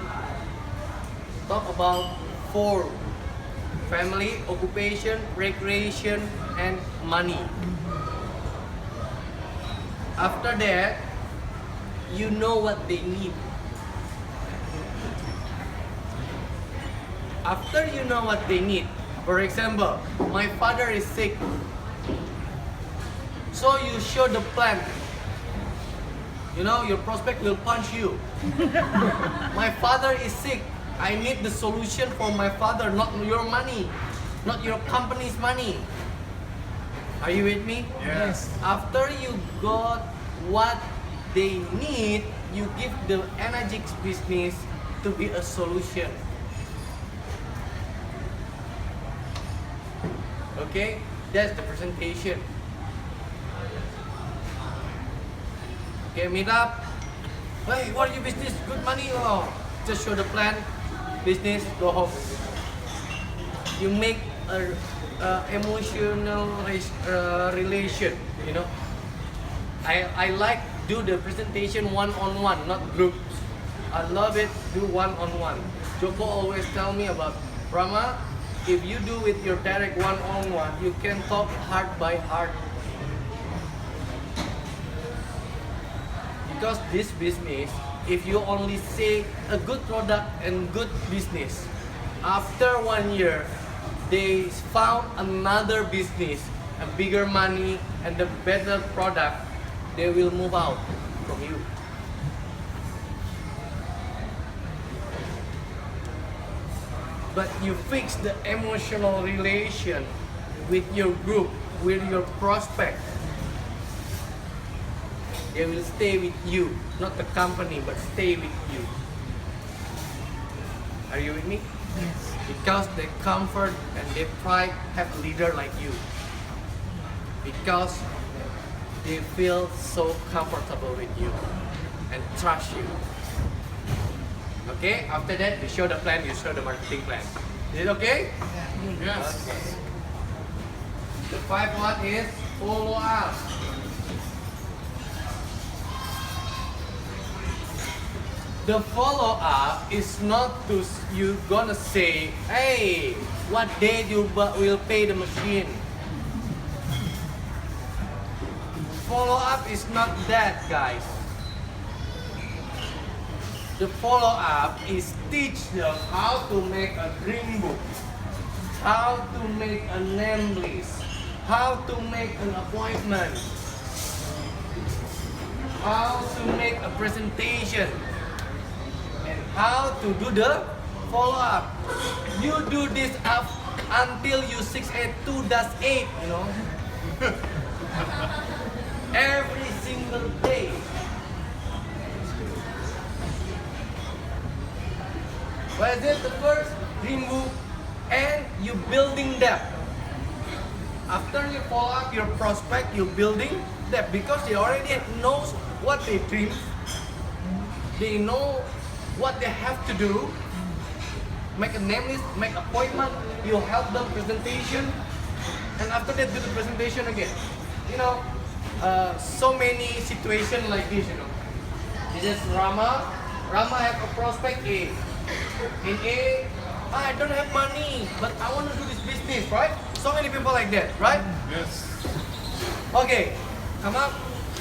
Talk about 4: family, occupation, recreation, and money. After that, you know what they need. After you know what they need, For example, my father is sick. So you show the plan. You know, your prospect will punch you. My father is sick. I need the solution for my father, not your money, not your company's money. Are you with me? Yes. After you got what they need, you give the energetics business to be a solution. Okay, that's the presentation. Okay, meet up. Hey, what are your business? Good money? Oh, just show the plan. Business, go home. You make a emotional relation. You know, I like do the presentation one-on-one, not groups. I love it. Do one-on-one. Joko always tell me about Rama. If you do with your direct one-on-one, you can talk heart by heart. Because this business, if you only say a good product and good business, after 1 year, they found another business, a bigger money and a better product, they will move out from you. But you fix the emotional relation with your group, with your prospect. They will stay with you, not the company, but stay with you. Are you with me? Yes. Because they comfort and they pride have a leader like you. Because they feel so comfortable with you and trust you. Okay, after that you show the plan, you show the marketing plan. Is it okay? Yes. Okay. The 5th one is follow up. The follow up is not to you gonna say, hey, what day you will pay the machine. Follow up is not that, guys. The follow up is teach them how to make a dream book, how to make a name list, how to make an appointment, how to make a presentation, and how to do the follow-up. You do this up until you 6A9-3, you know. Every single day. What is it? The first dream book, and you building that. After you follow up your prospect, you building that because they already knows what they dream. They know what they have to do. Make a name list, make appointment, you help them presentation, and after that do the presentation again. You know, so many situations like this, you know. This is Rama. Rama have a prospect A. In A, I don't have money, but I want to do this business, right? So many people like that, right? Yes. Okay, come up.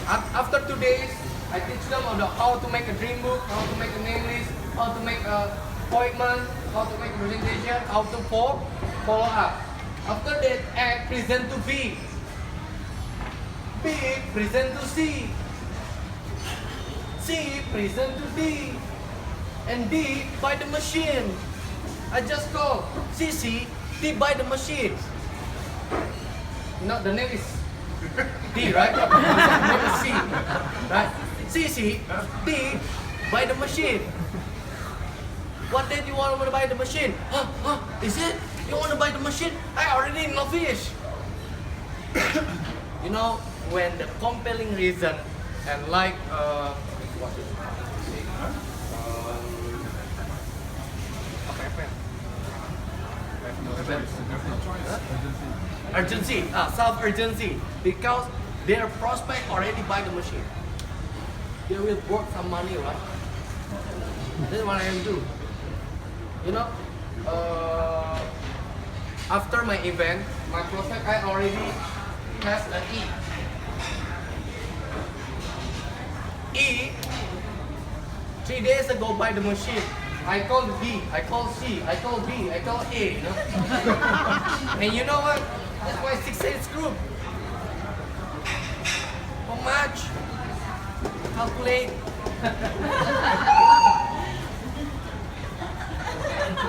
After 2 days, I teach them about how to make a dream book, how to make a name list, how to make an appointment, how to make a presentation, how to follow up. After that, I present to B. B present to C. C present to D. And D buy the machine. I just call CC, D buy the machine. No, the name is D, right? The name is C, right? CC, D buy the machine. What did you want to buy the machine? Huh? Is it? You want to buy the machine? I already know fish. You know, when the compelling reason and like what is it? Urgency, self-urgency, because their prospect already buy the machine. They will work some money, right? That's what I am do. You know, after my event, my prospect I already has an E. E, 3 days ago buy the machine. I call B, I call C, I call B, I call A, you know? And you know what? That's why 6A is group. How much? Calculate.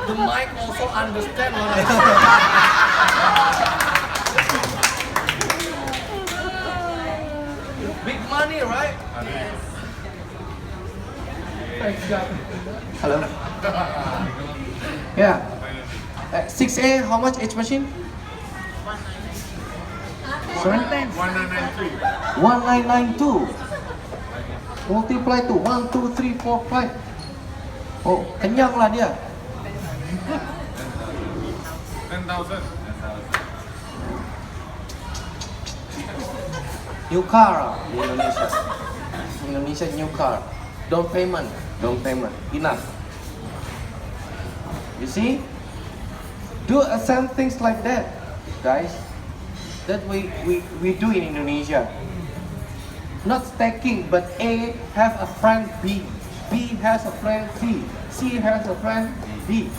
The mic also understand what I say. Big money, right? Thanks, God. Hello. Yeah. 6A, how much each machine? Sorry? 1993. 1992. Multiply to 1, 2, 3, 4, 5. Oh, kenyang lah dia. 10,000. New car di Indonesia. Indonesia new car. Down payment. Enough. You see? Do some things like that, guys. That we do in Indonesia. Not stacking, but A have a friend B. B has a friend C. C has a friend D.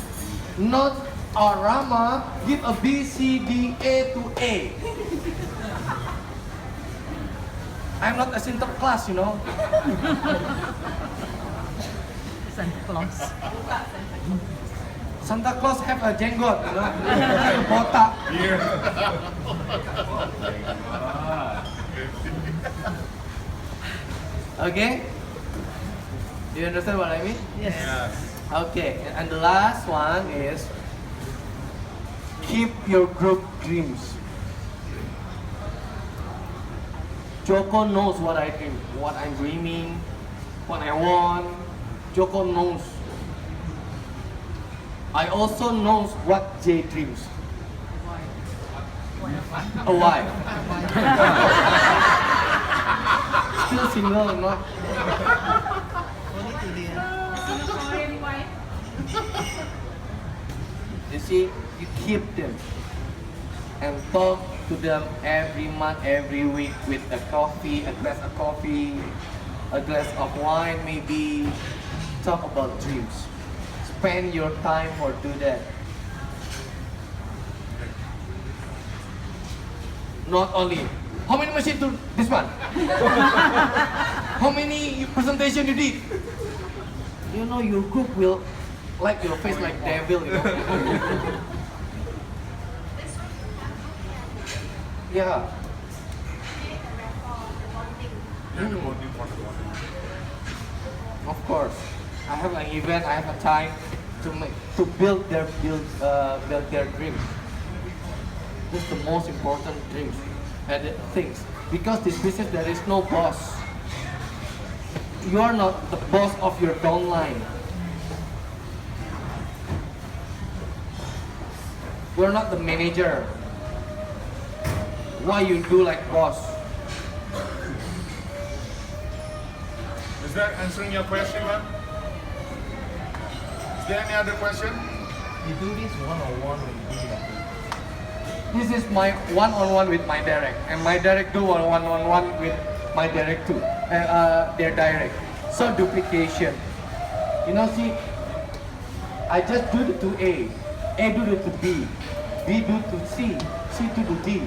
Not a Rama give a B, C, D, A to A. I'm not a Sinterklaas, you know. Santa Claus. Santa Claus have a jenggot, you know. Botak. Here. Okay? Do you understand what I mean? Yes. Okay, and the last one is keep your group dreams. Joko knows what I dream, what I'm dreaming, what I want. Joko knows. I also knows what Jay dreams. A wife. Still single, no? You see, you keep them and talk to them every month, every week with a coffee, a glass of coffee, a glass of wine maybe. Talk about dreams. Spend your time for do that. Not only, how many machines to this one? How many presentation you did? You know your group will like your face like devil, you know. Yeah. Of course. I have an event, I have a time to build their dreams. That's the most important dreams and things. Because this business there is no boss. You are not the boss of your downline. We're not the manager. Why you do like boss? Is that answering your question, man? Is there any other question? You do this one-on-one with me. This is my one-on-one with my direct, and my direct do one-on-one with my direct too. Their direct. So duplication. You know, see, I just do it to A do it to B do it to C to do D.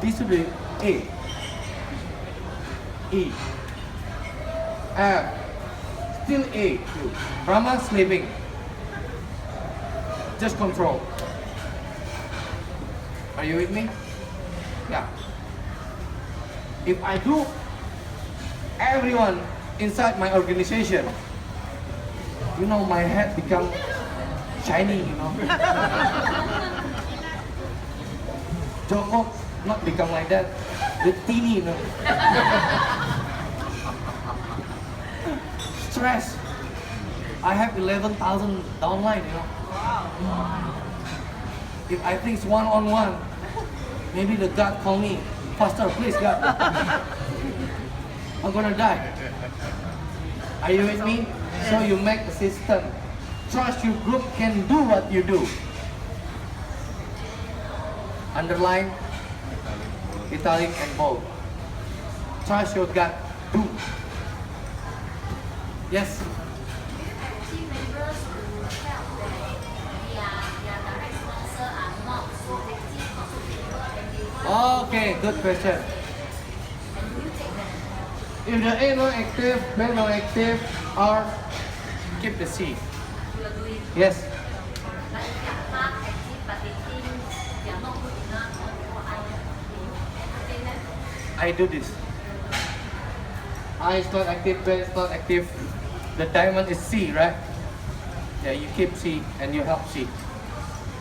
This will be A, E, F, still A too. Rama sleeping. Just control. Are you with me? Yeah. If I do everyone inside my organization, you know, my head become shiny, you know. Joko not become like that. The teeny, you know. Stress. I have 11,000 downline, you know. If I think it's one-on-one, maybe the God call me, faster, please, God. I'm gonna die. Are you with me? So you make the system. Trust your group can do what you do. Underline, italic, and bold. Trust your gut. Do. Yes. Team members Okay, good question. If the A not active, B not active, or keep the C. Yes. I do this. I is not active, B is not active. The diamond is C, right? Yeah, you keep C and you help C.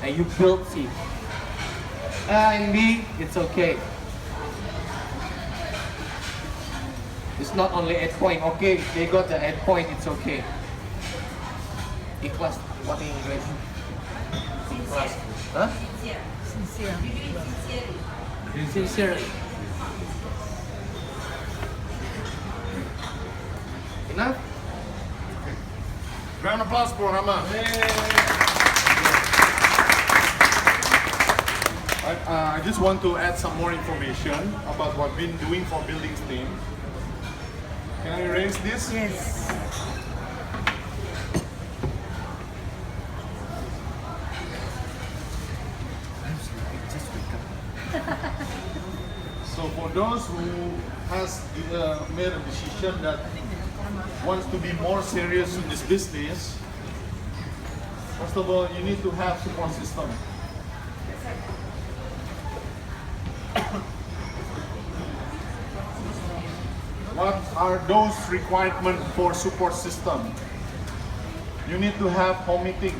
And you build C. And B, it's okay. It's not only 8 point. Okay, they got the 8 point, it's okay. Ikhlas, what in English? Ikhlas. Huh? Sincere. Sincerely. Enough? Round of applause for Rama. I just want to add some more information about what we've been doing for buildings team. Can I erase this? Yes. So for those who has made a decision that wants to be more serious in this business, first of all, you need to have support system. What are those requirements for support system? You need to have home meeting.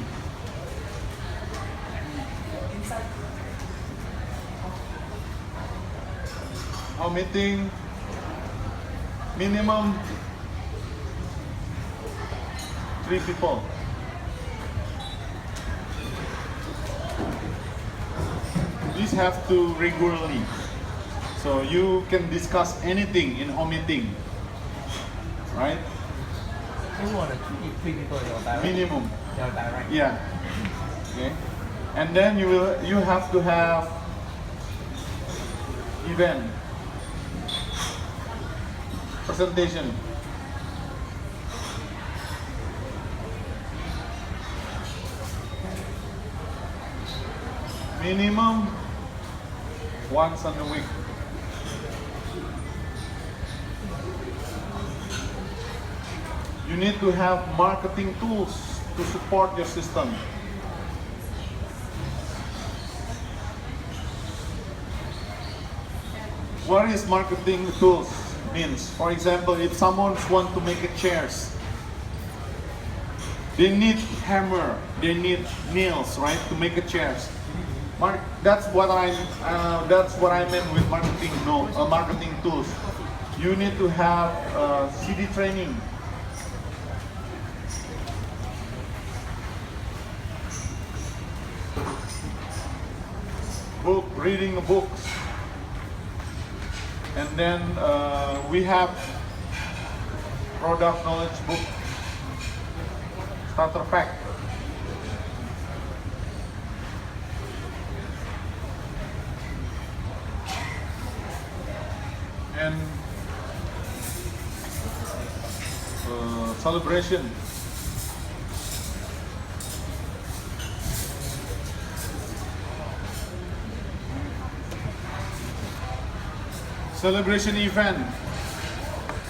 Home meeting, minimum 3 people. These have to regularly. So you can discuss anything in home meeting, right? You want to keep 3 people in your direct? Minimum. Your direct. Yeah. Okay. And then you have to have event presentation. Minimum once in a week. You need to have marketing tools to support your system. What is marketing tools means? For example, if someone wants to make a chairs, they need hammer, they need nails, right, to make a chairs. That's what I meant with marketing. Marketing tools. You need to have CD training. Reading books. And then we have product knowledge book, starter pack. And celebration. Celebration event,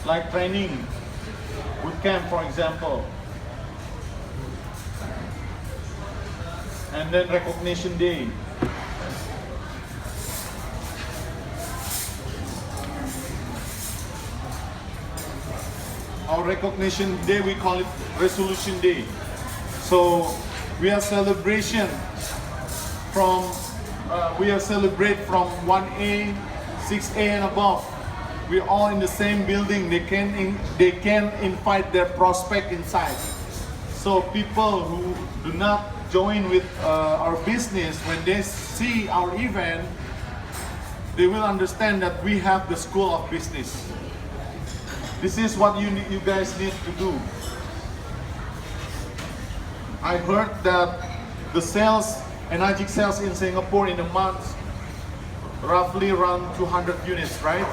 like training, boot camp for example. And then recognition day. Our recognition day, we call it resolution day. So we have celebration from, celebrate from 1A, 6A and above. We're all in the same building. They can invite their prospect inside. So people who do not join with our business, when they see our event, they will understand that we have the school of business. This is what you guys need to do. I heard that the sales, energy sales in Singapore in a month, roughly around 200 units, right?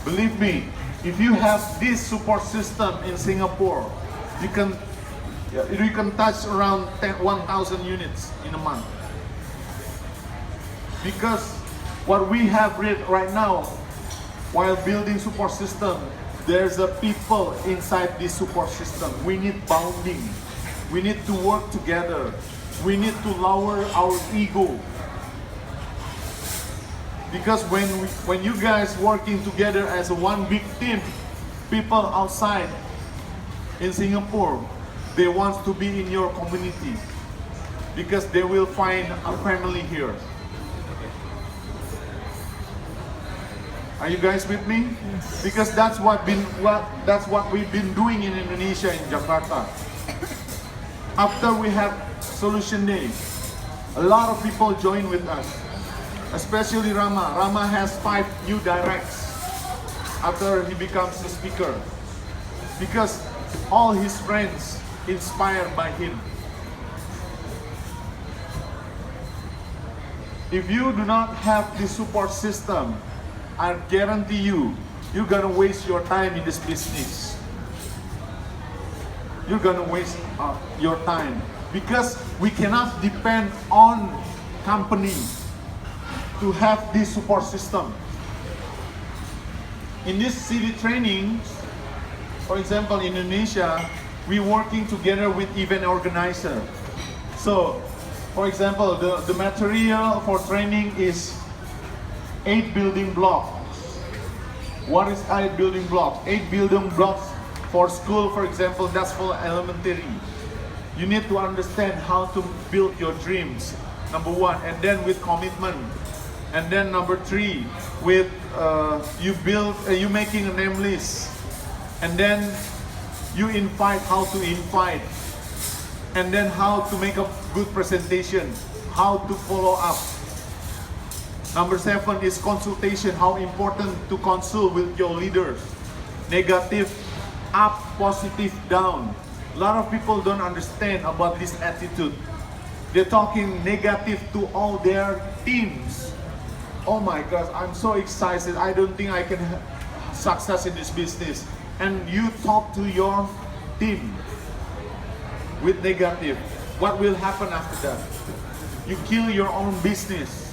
Believe me, if you have this support system in Singapore, you can touch around 1,000 units in a month. Because what we have right now, while building support system, there's a people inside this support system. We need bonding. We need to work together. We need to lower our ego. Because when you guys working together as one big team, people outside in Singapore, they want to be in your community because they will find a family here. Are you guys with me? Because that's what we've been doing in Indonesia, in Jakarta. After we have Solution Day, a lot of people join with us, especially Rama. Rama has 5 new directs after he becomes the speaker, because all his friends inspired by him. If you do not have this support system, I guarantee you, you're gonna waste your time in this business. You're gonna waste your time, because we cannot depend on company to have this support system. In this city trainings, for example, in Indonesia, we're working together with event organizer. So, for example, the material for training is 8 building blocks. What is 8 building blocks? 8 building blocks for school, for example, that's for elementary. You need to understand how to build your dreams, number 1, and then with commitment. And then number 3, with you making a name list. And then you invite, how to invite. And then how to make a good presentation, how to follow up. Number 7 is consultation, how important to consult with your leaders. Negative up, positive down. A lot of people don't understand about this attitude. They're talking negative to all their teams. Oh my gosh, I'm so excited. I don't think I can have success in this business. And you talk to your team with negative. What will happen after that? You kill your own business.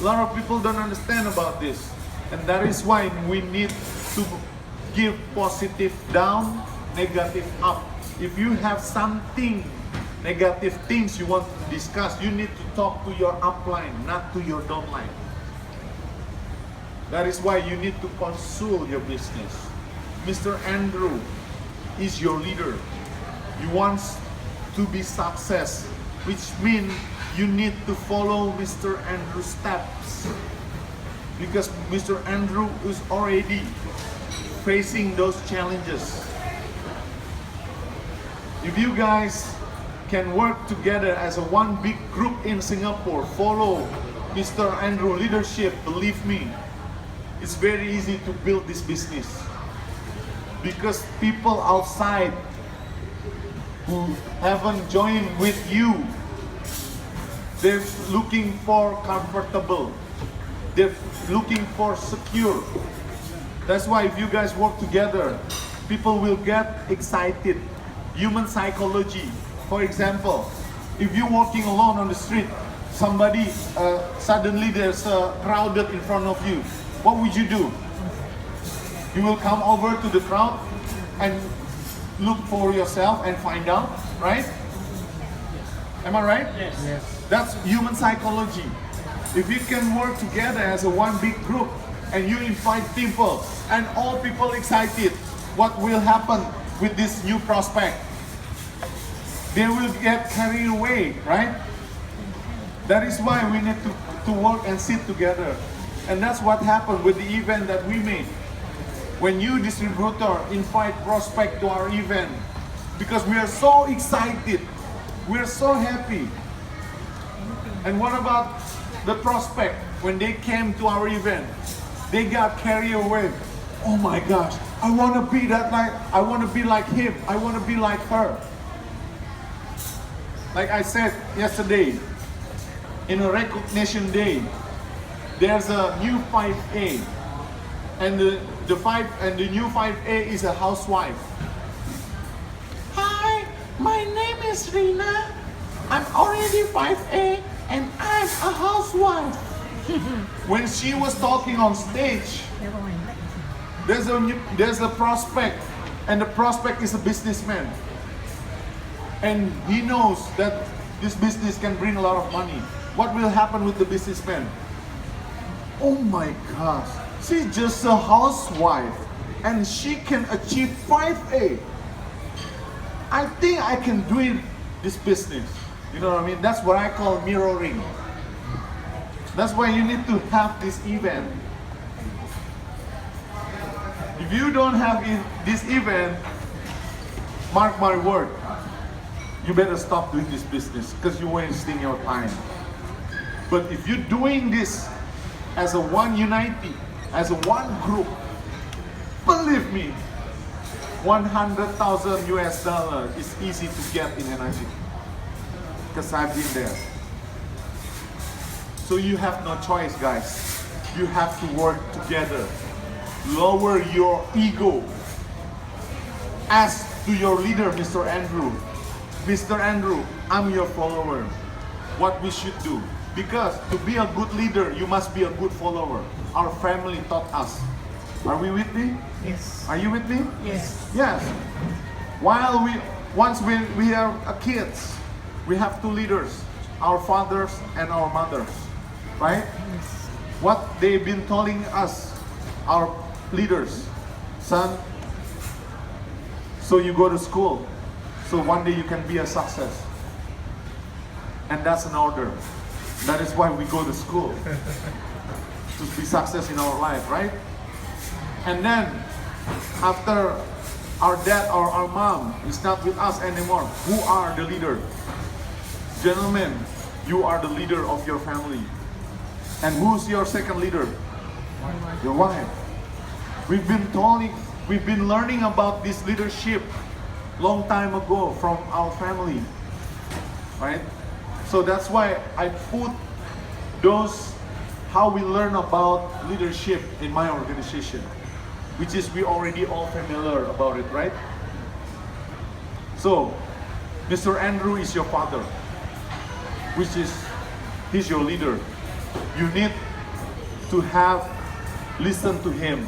A lot of people don't understand about this. And that is why we need to give positive down, negative up. If you have something, negative things you want to discuss, you need to talk to your upline, not to your downline. That is why you need to consult your business. Mr. Andrew is your leader. He wants to be success, which means you need to follow Mr. Andrew's steps, because Mr. Andrew is already facing those challenges. If you guys can work together as a one big group in Singapore, follow Mr. Andrew leadership, believe me, it's very easy to build this business, because people outside who haven't joined with you, they're looking for comfortable. They're looking for secure. That's why if you guys work together, people will get excited. Human psychology. For example, if you're walking alone on the street, somebody suddenly there's a crowded in front of you. What would you do? You will come over to the crowd and look for yourself and find out, right? Am I right? Yes. That's human psychology. If you can work together as a one big group and you invite people and all people excited, what will happen with this new prospect? They will get carried away, right? That is why we need to work and sit together. And that's what happened with the event that we made. When you distributor invite prospect to our event, because we are so excited, we are so happy. And what about the prospect? When they came to our event, they got carried away. Oh my gosh, I want to be I want to be like him. I want to be like her. Like I said yesterday, in a recognition day, there's a new 5A, and the new 5A is a housewife. Hi, my name is Rina. I'm already 5A and I'm a housewife. when she was talking on stage, there's a prospect, and the prospect is a businessman. And he knows that this business can bring a lot of money. What will happen with the businessman? Oh my gosh, she's just a housewife and she can achieve 5A. I think I can do it, this business. You know what I mean? That's what I call mirroring. That's why you need to have this event. If you don't have this event, mark my word, you better stop doing this business because you're wasting your time. But if you're doing this as a one unity, as a one group, believe me, 100,000 US dollar is easy to get in energy. Because I've been there. So you have no choice, guys. You have to work together. Lower your ego. Ask to your leader, Mr. Andrew. Mr. Andrew, I'm your follower. What we should do? Because to be a good leader, you must be a good follower. Our family taught us. Are we with me? Yes. Are you with me? Yes. Yes. Once we are kids, we have two leaders, our fathers and our mothers, right? Yes. What they've been telling us, our leaders, son, so you go to school, so one day you can be a success. And that's an order. That is why we go to school, to be success in our life, right? And then, after our dad or our mom is not with us anymore, who are the leader? Gentlemen, you are the leader of your family. And who's your second leader? Your wife. We've been learning about this leadership long time ago from our family, right? So that's why I put those, how we learn about leadership in my organization, which is we already all familiar about it, right? So, Mr. Andrew is your father, which is, he's your leader. You need to listen to him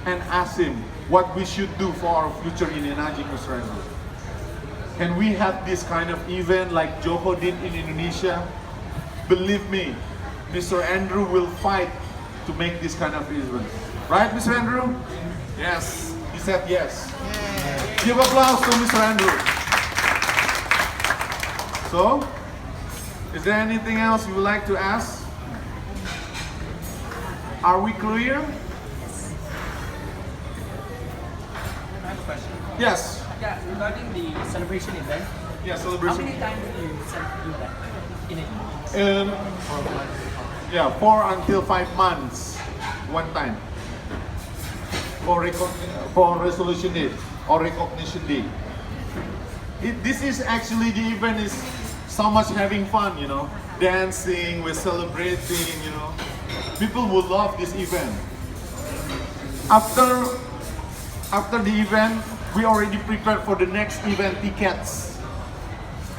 and ask him what we should do for our future in energy, Mr. Andrew. Can we have this kind of event like Joko did in Indonesia? Believe me, Mr. Andrew will fight to make this kind of event. Right, Mr. Andrew? Yes, he said yes. Give applause to Mr. Andrew. So, is there anything else you would like to ask? Are we clear? I have a question. Yes. Yeah, regarding the celebration event, Yeah, how celebration. many times do you do that in a year? Yeah, 4 until 5 months, one time. For resolution day or recognition day. This is actually, the event is so much having fun, you know, dancing, we're celebrating, you know. People will love this event. After the event, we already prepared for the next event tickets.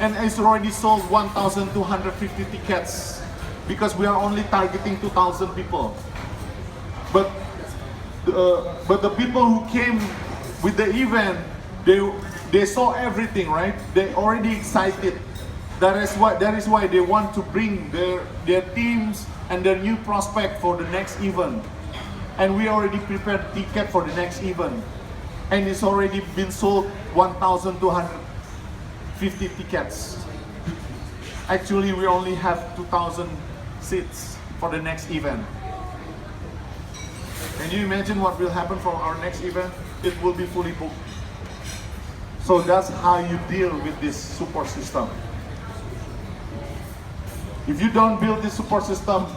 And it's already sold 1,250 tickets because we are only targeting 2,000 people. But the people who came with the event, they saw everything, right? They already excited. That is why they want to bring their teams and their new prospect for the next event. And we already prepared ticket for the next event. And it's already been sold 1,250 tickets. Actually, we only have 2,000 seats for the next event. Can you imagine what will happen for our next event? It will be fully booked. So that's how you deal with this support system. If you don't build this support system,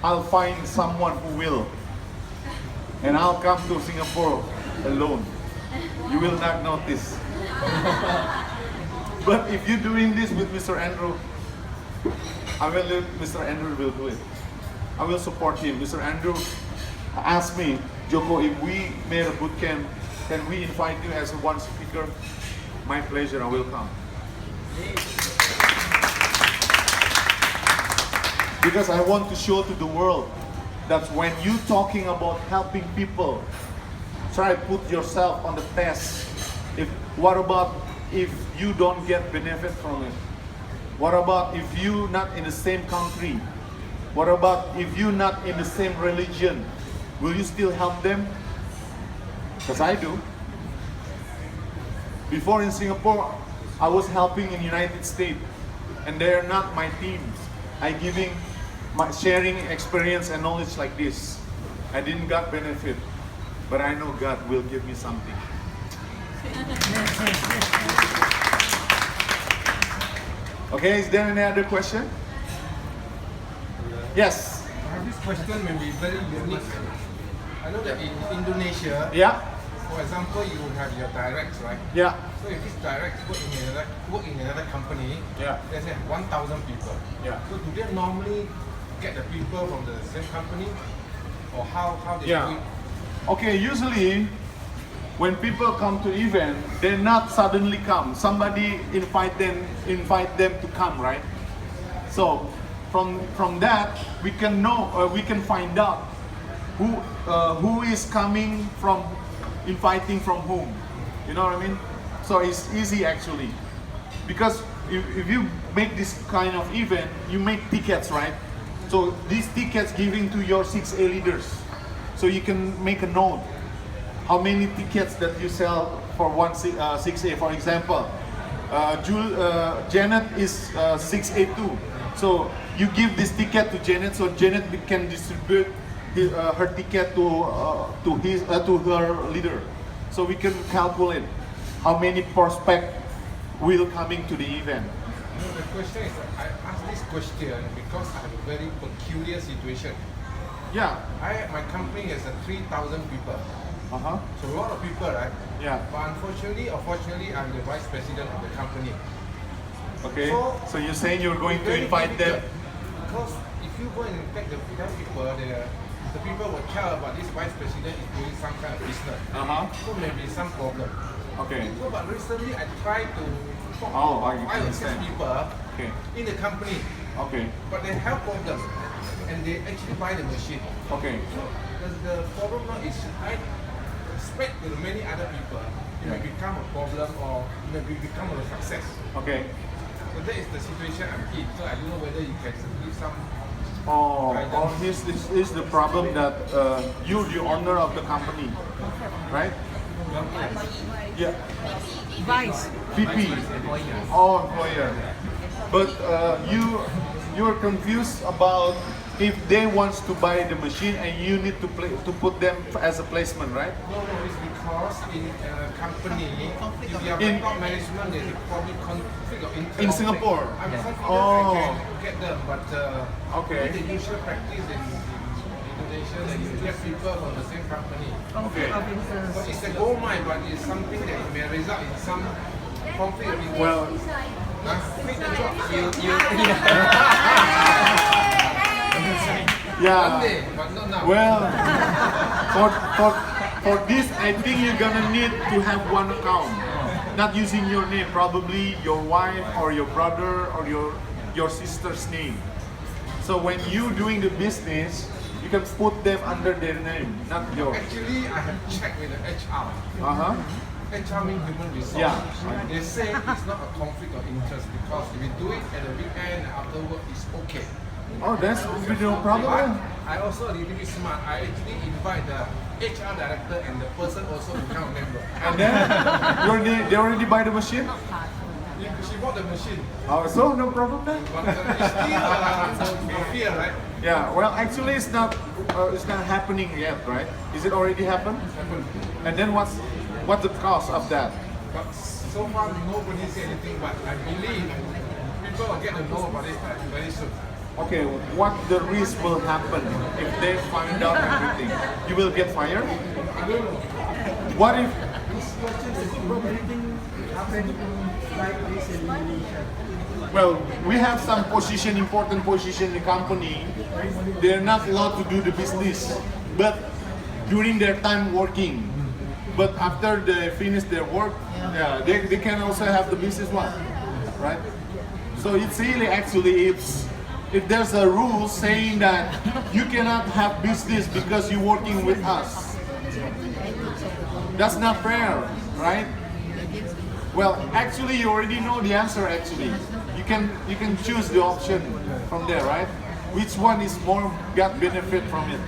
I'll find someone who will. And I'll come to Singapore alone. You will not notice. But if you're doing this with Mr. Andrew, Mr. Andrew will do it. I will support him. Mr. Andrew asked me, Joko, if we made a boot camp, can we invite you as one speaker? My pleasure, I will come. Because I want to show to the world that when you talking about helping people, try to put yourself on the test. What about if you don't get benefit from it? What about if you not in the same country? What about if you not in the same religion? Will you still help them? Because I do. Before in Singapore, I was helping in United States, and they are not my teams. I giving my sharing experience and knowledge like this. I didn't got benefit, but I know God will give me something. Okay, is there any other question? Yes. This question may be very unique. I know that in Indonesia, Yeah. for example, you have your directs, right? Yeah. So if this directs work in another company, Yeah. let's say 1,000 people. Yeah. So do they normally get the people from the same company, or how they do Yeah. it? Okay, usually when people come to event, they not suddenly come. Somebody invite them to come, right? So from that we can know, we can find out who is coming from, inviting from whom. You know what I mean? So it's easy actually, because if you make this kind of event, you make tickets, right? So these tickets giving to your 6A leaders, so you can make a note how many tickets that you sell for one 6A. For example, Janet is 6A2, so you give this ticket to Janet, so Janet can distribute her ticket to her leader. So we can calculate how many prospects will coming to the event. The question is, I ask this question because I have a very peculiar situation. Yeah. My company has 3,000 people. Uh-huh. So a lot of people, right? Yeah. But unfortunately or fortunately, I'm the vice president of the company. Okay. So- So you're saying you're going to Very invite them? difficult, because if you go and tell people, the people will tell about this vice president is doing some kind of business. Uh-huh. So maybe some problem. Okay. So but recently I tried to talk Oh, to I 5 or 6 understand. people Okay. in the company, Okay. but they have problems and they actually buy the machine. Okay. So the problem now is I spread to many other people. It may become a problem or it may become a success. Okay. So that is the situation I'm in. So I don't know whether you can give some. Oh, here's the problem that you, the owner of the company, right? Yeah. Vice. VP. Oh, employer. But you're confused about if they wants to buy the machine and you need to put them as a placement, right? No, it's because in a company, if you have In- top management, there's probably conflict of interest. In Singapore? I'm confident Oh. I can get them, but Okay. the usual practice in Indonesia that you get people from the same company. Conflict of interest. But it's a gold mine, but it's something that may result in some conflict of interest. Well, Quit the job. One yeah. day, but not now. Well, for this, I think you're gonna need to have one account, not using your name, probably your wife or your brother or your sister's name. So when you doing the business, you can put them under their name, not yours. Actually, I have checked with the HR. Uh-huh. HR means human resource. Yeah. They say it's not a conflict of interest because if you do it at the weekend after work, it's okay. Oh, that's no But problem. I also a little bit smart. I actually invite the HR director and the person also become a member. And then they already buy the machine. She bought the machine, Oh, so no problem then. but it's still a fear, right? Yeah. Well, actually, it's not happening yet, right? Is it already happened? And then what's the cost of that? But so far nobody said anything. But I believe people will get to know about it very soon. Okay, what the risk will happen if they find out everything? You will get fired? I don't know. What if? Well, we have some important position in the company. They're not allowed to do the business, but during their time working. But after they finish their work, yeah, they can also have the business one, right? So it's really actually if there's a rule saying that you cannot have business because you're working with us. That's not fair, right? Well, actually, you already know the answer. Actually, you can choose the option from there, right? Which one is more got benefit from it?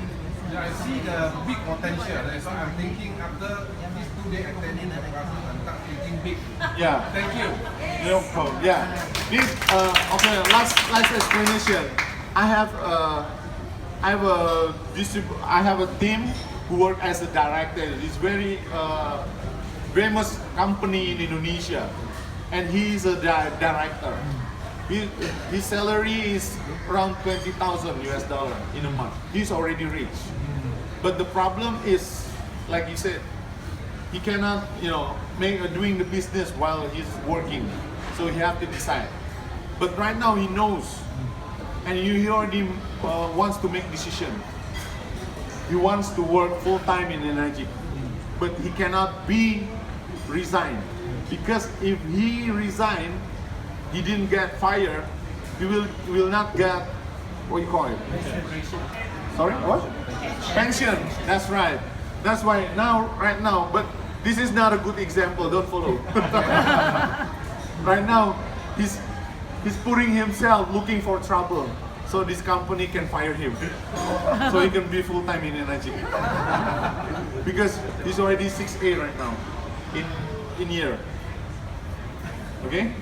Yeah, I see the big potential. That's why I'm thinking after this 2 day attending the classes, I'm start thinking big. Yeah. Thank you. No problem. Yeah. This okay. Last explanation. I have a team who work as a director. It's very famous company in Indonesia, and he is a director. His salary is around $20,000 in a month. He's already rich. But the problem is, like you said, he cannot, doing the business while he's working. So he have to decide. But right now he knows, and he already wants to make decision. He wants to work full time in energy, but he cannot resign, because if he resign, he didn't get fired, he will not get, what you call it? Sorry, what? Pension. That's right. That's why right now, but this is not a good example, don't follow. Right now, he's putting himself looking for trouble, so this company can fire him, so he can be full-time in energy. Because he's already 6A right now, in year. Okay?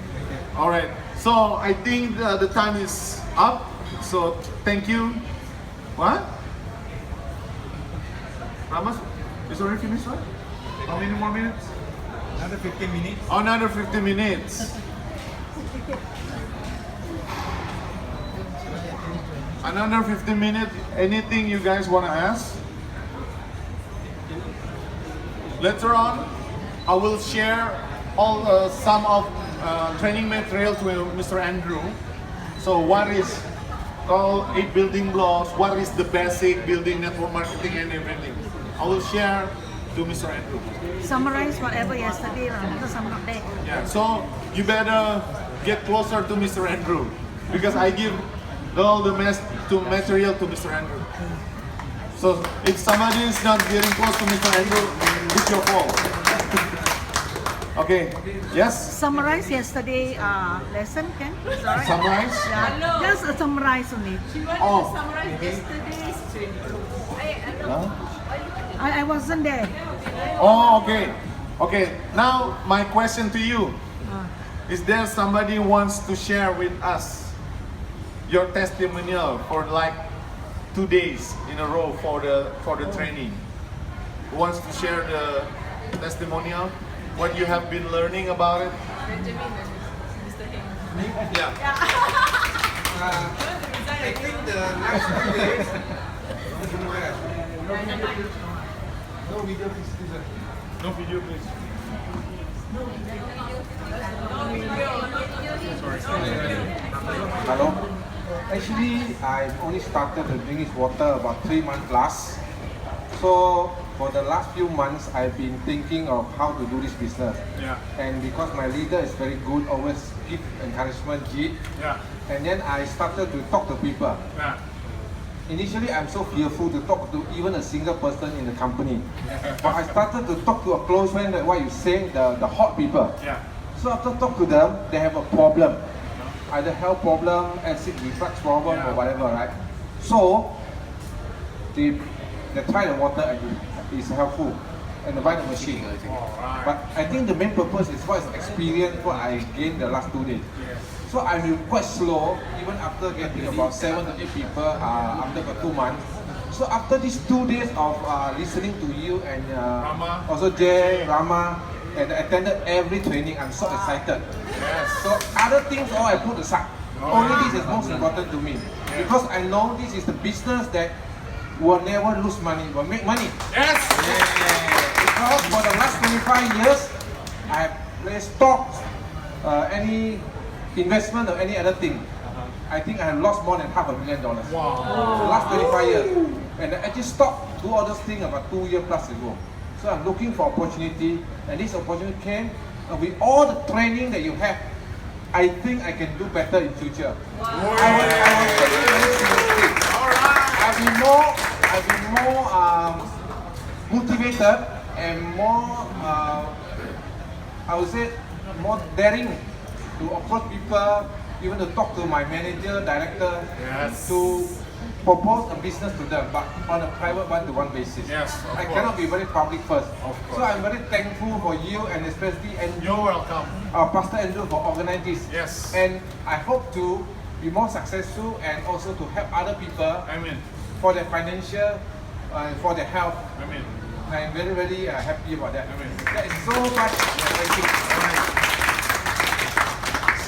Alright, so I think the time is up, so thank you. What? Ramas, it's already finished, right? How many more minutes? Another 15 minutes. Oh, another 15 minutes. Another 15 minutes. Anything you guys want to ask? Later on, I will share some of training material to Mr. Andrew. So what is called 8 building blocks? What is the basic building network marketing and everything? I will share to Mr. Andrew. Summarize whatever yesterday because I'm not there. Yeah, so you better get closer to Mr. Andrew, because I give all the material to Mr. Andrew. So if somebody is not getting close to Mr. Andrew, it's your fault. Okay, yes? Summarize yesterday lesson, Ken? Is that right? Summarize? Yeah, just a summarize only. She wanted Oh. to summarize yesterday's training. Huh? I wasn't there. Oh, okay. Okay, now my question to you. Is there somebody who wants to share with us your testimonial for like 2 days in a row for the training? Who wants to share the testimonial? What you have been learning about it? Benjamin and Mr. Heng. Yeah. I think the last 2 days. No video, please. No video, please. Hello. Actually, I've only started drinking this water about 3 months last. So for the last few months, I've been thinking of how to do this business. Yeah. And because my leader is very good, always give encouragement, Yeah. and then I started to talk to people. Yeah. Initially, I'm so fearful to talk to even a single person in the company. But I started to talk to a close friend, like what you say, the hot people. Yeah. So after talk to them, they have a problem. Either health problem, acid reflux problem, or whatever, right? So they try the water and it's helpful, and they buy the machine. But I think the main purpose is what is experience what I gained the last 2 days. So I'm quite slow, even after getting about 7 to 8 people after about 2 months. So after these 2 days of listening to you and Rama. also Jay, Rama, and I attended every training, I'm so excited. Yes. So other things all I put aside. Only this is most important to me. Because I know this is the business that will never lose money, will make money. Yes. Because for the last 25 years, I have placed stocks, any investment or any other thing. I think I have lost more than $500,000. Wow. The last 25 years. And I actually stopped do all those things about 2 years plus ago. So I'm looking for opportunity, and this opportunity came with all the training that you have. I think I can do better in future. I will take it very seriously. I'll be more motivated and more, I would say, more daring to approach people, even to talk to my manager, director, to propose a business to them, but on a private one-to-one basis. Yes, of I course. cannot be very public first. Of course. So I'm very thankful for you and especially You're welcome. Pastor Andrew for organizing this. Yes. And I hope to be more successful and also to help other people Amen. for their financial, for their health. Amen. I'm very, very happy about that. Amen. That is so much. Thank you.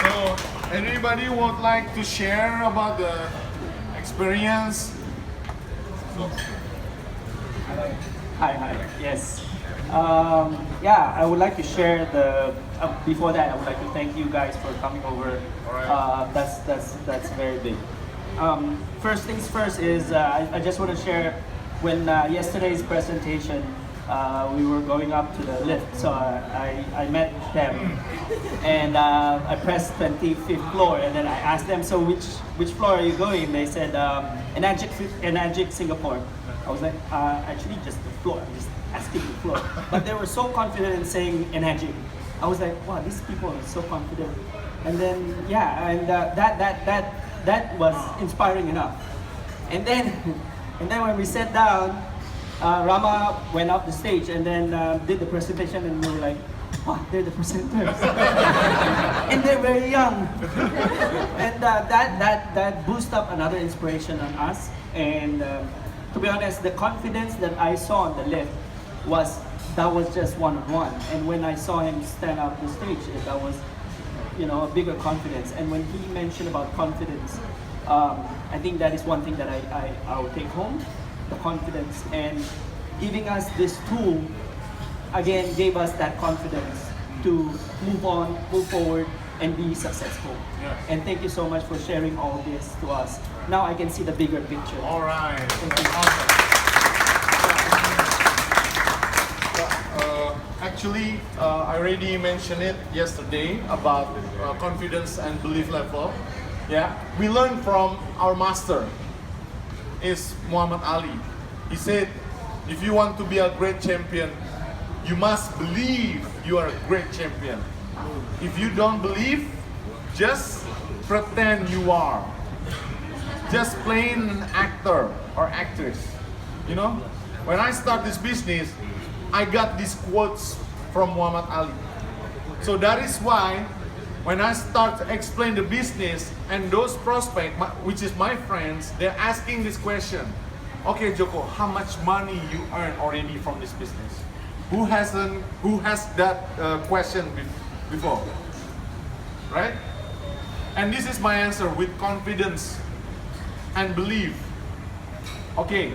So, anybody would like to share about the experience? Hi. Yes. Yeah, I would like to share the. Before that, I would like to thank you guys for coming over. Alright. That's very big. First things first is I just want to share when yesterday's presentation we were going up to the lift, so I met them and I pressed 25th floor, and then I asked them, so which floor are you going? They said Enagic Singapore. I was like, actually just the floor. I'm just asking the floor. But they were so confident in saying Enagic. I was like, wow, these people are so confident. And then yeah, and that was inspiring enough. And then when we sat down, Rama went up the stage and then did the presentation, and we were like, wow, they're the presenters. And they're very young. And that boosted up another inspiration on us. And to be honest, the confidence that I saw on the lift was just one-on-one. And when I saw him stand up the stage, that was, a bigger confidence. And when he mentioned about confidence, I think that is one thing that I will take home, the confidence. And giving us this tool, again, gave us that confidence to move on, move forward, and be successful. Yes. And thank you so much for sharing all this to us. Now I can see the bigger picture. All right. Thank you. Awesome. Actually, I already mentioned it yesterday about confidence and belief level. Yeah, we learned from our master, is Muhammad Ali. He said, if you want to be a great champion, you must believe you are a great champion. If you don't believe, just pretend you are. Just playing an actor or actress. When I start this business, I got these quotes from Muhammad Ali. So that is why when I start to explain the business, and those prospects, which is my friends, they're asking this question. Okay, Joko, how much money you earn already from this business? Who has that question before? Right? And this is my answer with confidence and belief. Okay,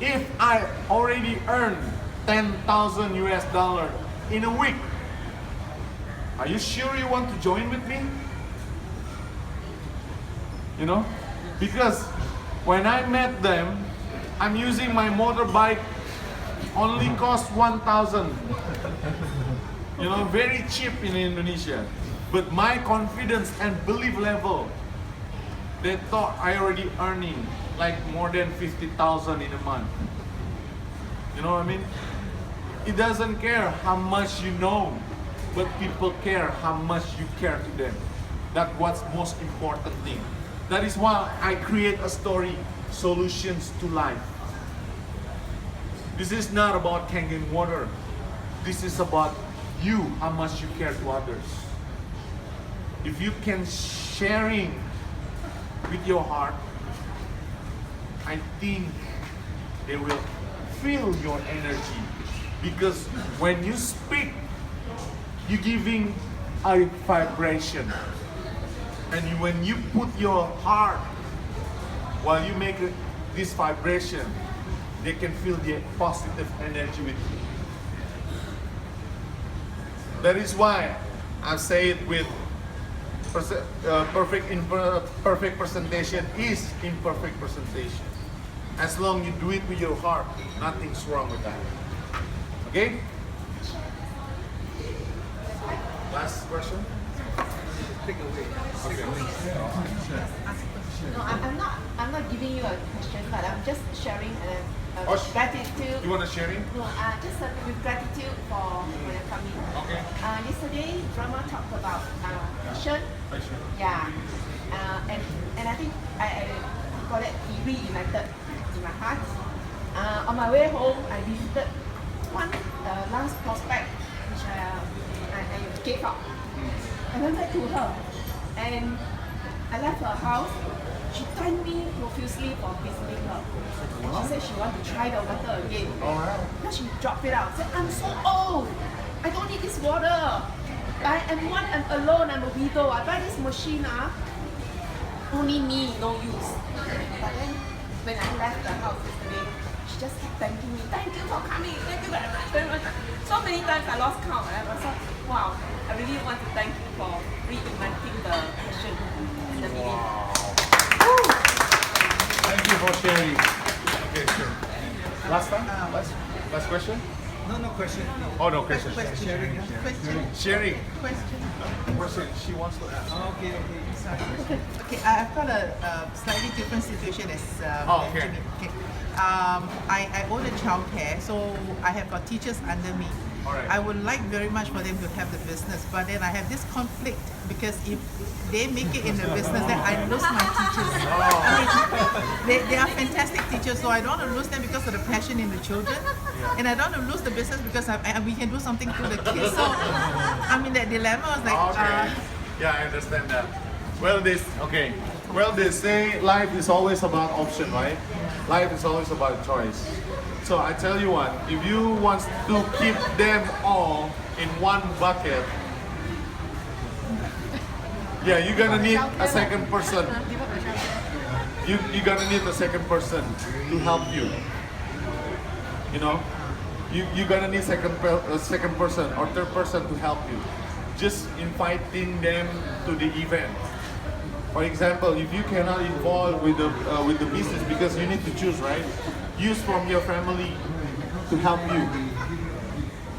if I already earn 10,000 US dollar in a week, are you sure you want to join with me? Because when I met them, I'm using my motorbike, only cost 1,000. Very cheap in Indonesia. But my confidence and belief level, they thought I already earning like more than 50,000 in a month. You know what I mean? It doesn't care how much you know, but people care how much you care to them. That's what's most important thing. That is why I create a story, Solutions to Life. This is not about Kangen water. This is about you, how much you care to others. If you can sharing with your heart, I think they will feel your energy. Because when you speak, you're giving a vibration. And when you put your heart, while you make this vibration, they can feel the positive energy with you. That is why I say it with perfect presentation is imperfect presentation. As long as you do it with your heart, nothing's wrong with that. Okay? Last question? take away. No, I'm not giving you a question, but I'm just sharing gratitude. You want to sharing? No, just with gratitude for when I come in. Okay. Yesterday, drama talked about passion. Yeah. And I think I call it reunited in my heart. On my way home, I visited one last prospect which I gave up. I went back to her and I left her house. She thanked me profusely for visiting her. And she said she wanted to try the water again. Then she dropped it out. Said, I'm so old. I don't need this water. I'm alone. I'm a widow. I buy this machine. Only me, no use. But then when I left the house yesterday, she just kept thanking me. Thank you for coming. Thank you very much. Very much. So many times I lost count. I was like, wow, I really want to thank you for reigniting the passion in the beginning. Thank you for sharing. Okay, sure. Last time? Last question? No question. Oh, no question. Sharing. Sharing. Question. She wants to ask. Okay. Okay, I've got a slightly different situation as okay. Benjamin. Okay. I own a childcare, so I have got teachers under me. Alright. I would like very much for them to have the business, but then I have this conflict because if they make it in the business, then I lose my teachers. I mean, they are fantastic teachers, so I don't want to lose them because of the passion in the children, and I don't want to lose the business because we can do something to the kids. So I'm in that dilemma. I was like, Yeah, I understand that. Well, they say life is always about option, right? Life is always about choice. So I tell you what, if you want to keep them all in one bucket, yeah, you're gonna need a second person. You're gonna need a second person to help you. You know, you're gonna need a second person or third person to help you. Just inviting them to the event. For example, if you cannot involve with the business because you need to choose, right? Use from your family to help you.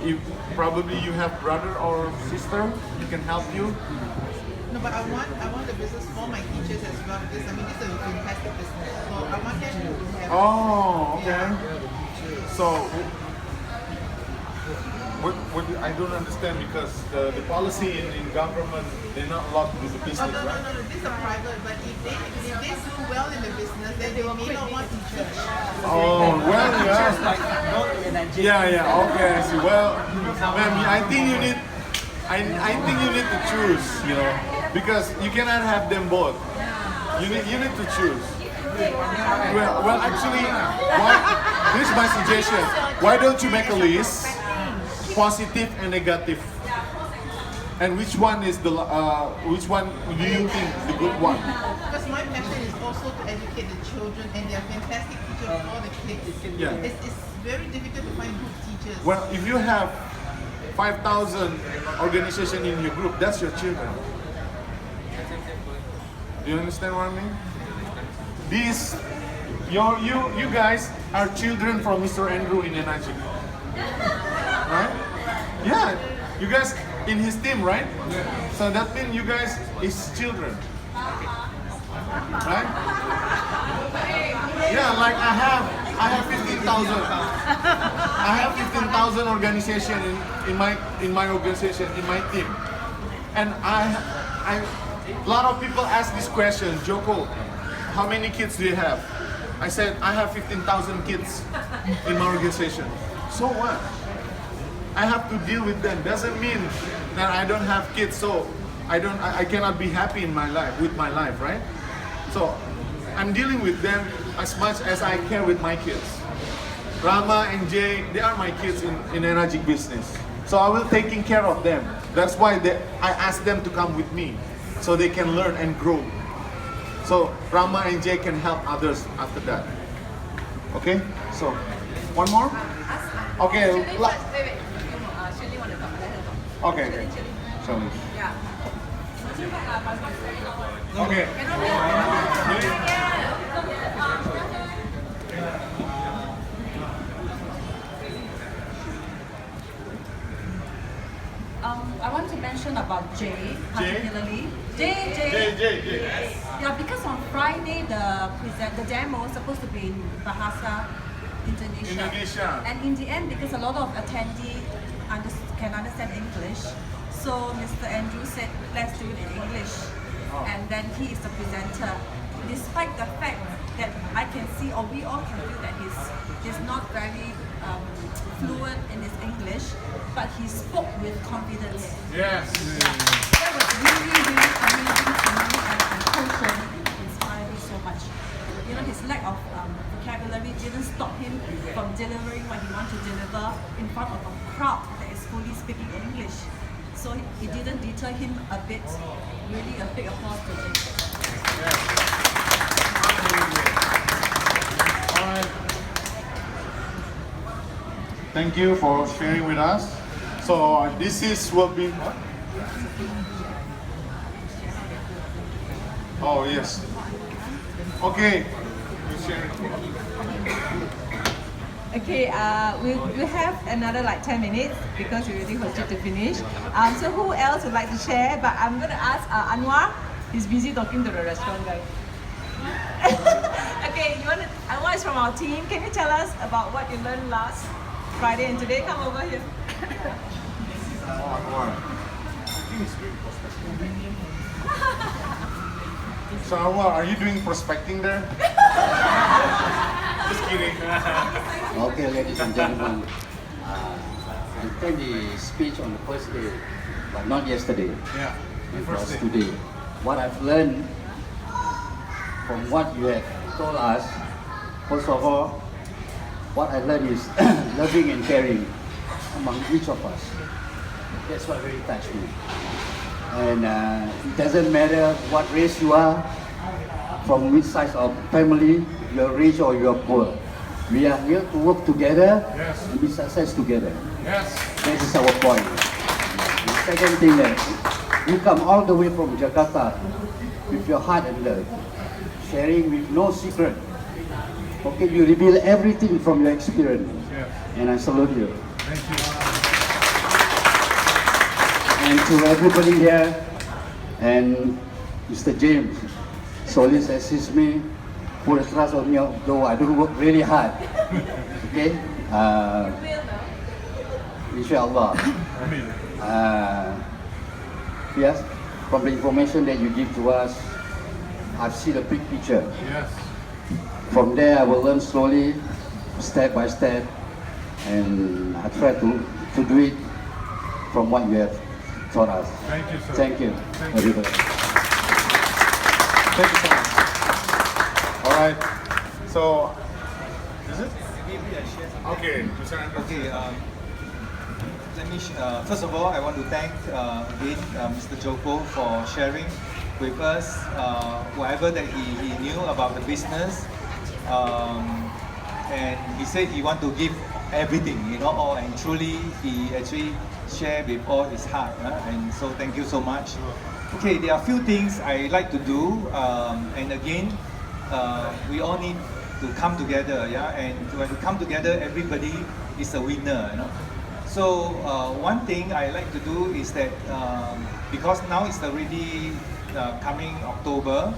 If probably you have brother or sister who can help you. no, but I want the business for my teachers as well because I mean this is a fantastic business. So I want them to have. Oh, okay. Yeah. So, what I don't understand because the policy in government, they're not allowed to do the business, Oh, no, right? this is private, but if they do well in the business, then they may not want to teach. Oh, well, yeah, okay, I see. Well, ma'am, I think you need, I think you need to choose, you know, because you cannot have them both. You need to choose. Well, actually, here's my suggestion. Why don't you make a list, positive and negative, and which one is which one do you think is the good one? Because my passion is also to educate the children, and they are fantastic teachers for the kids. Yeah. It's very difficult to find good teachers. Well, if you have 5,000 organization in your group, that's your children. Do you understand what I mean? You guys are children from Mr. Andrew in Energy. Right? Yeah, you guys in his team, right? So that means you guys is children. Right? Yeah, like I have 15,000. I have 15,000 organization in my organization, in my team. And a lot of people ask this question, Joko, how many kids do you have? I said, I have 15,000 kids in my organization. So what? I have to deal with them. Doesn't mean that I don't have kids, so I cannot be happy in my life, with my life, right? So I'm dealing with them as much as I care with my kids. Rama and Jay, they are my kids in energy business. So I will taking care of them. That's why I ask them to come with me, so they can learn and grow. So Rama and Jay can help others after that. Okay? So, one more? Okay. Wait. Shirley want to talk. Let her talk. Okay. Sorry. Yeah. Okay. I want to mention about Jay, particularly. J. Yeah, because on Friday the demo was supposed to be in Bahasa Indonesia. And in the end, because a lot of attendees can understand English, so Mr. Andrew said, let's do it in English. And then he is the presenter. Despite the fact that I can see, or we all can feel that he's not very fluent in his English, but he spoke with confidence. Yes. That was really, really amazing to me, and Coach inspired me so much. You know, his lack of vocabulary didn't stop him from delivering what he wanted to deliver in front of a crowd that is fully speaking English. So it didn't deter him a bit. Really a big applause to him. Alright. Thank you for sharing with us. So this will be what? Oh yes. Okay. You share. Okay, we have another like 10 minutes because we really hope you to finish. So who else would like to share? But I'm going to ask Anwar. He's busy talking to the restaurant guy. Okay, Anwar is from our team. Can you tell us about what you learned last Friday and today? Come over here. So Anwar, are you doing prospecting there? Just kidding. Okay, ladies and gentlemen, I think the speech on the first day, but not yesterday. Yeah. It was today. What I've learned from what you have told us, first of all, what I learned is loving and caring among each of us. That's what really touched me. And it doesn't matter what race you are, from which size of family, you're rich or you're poor. We are here to work together and be success together. Yes. That is our point. The second thing that you come all the way from Jakarta with your heart and love, sharing with no secret. Okay, you reveal everything from your experience. And I salute you. Thank you. And to everybody here, and Mr. James, Solis assist me, put a trust on me, though I do work really hard. Okay? Inshallah. Yes, from the information that you give to us, I've seen a big picture. Yes. From there, I will learn slowly, step by step, and I try to do it from what you have taught us. Thank you, sir. Thank you, everybody. Thank you so much. All right. So, is it? Okay, Mr. Andrew. Okay, first of all, I want to thank again Mr. Joko for sharing with us whatever that he knew about the business. And he said he want to give everything, all, and truly he actually shared with all his heart. And so thank you so much. Okay, there are a few things I like to do, and again, we all need to come together, and when we come together, everybody is a winner, So one thing I like to do is that, because now it's already coming October,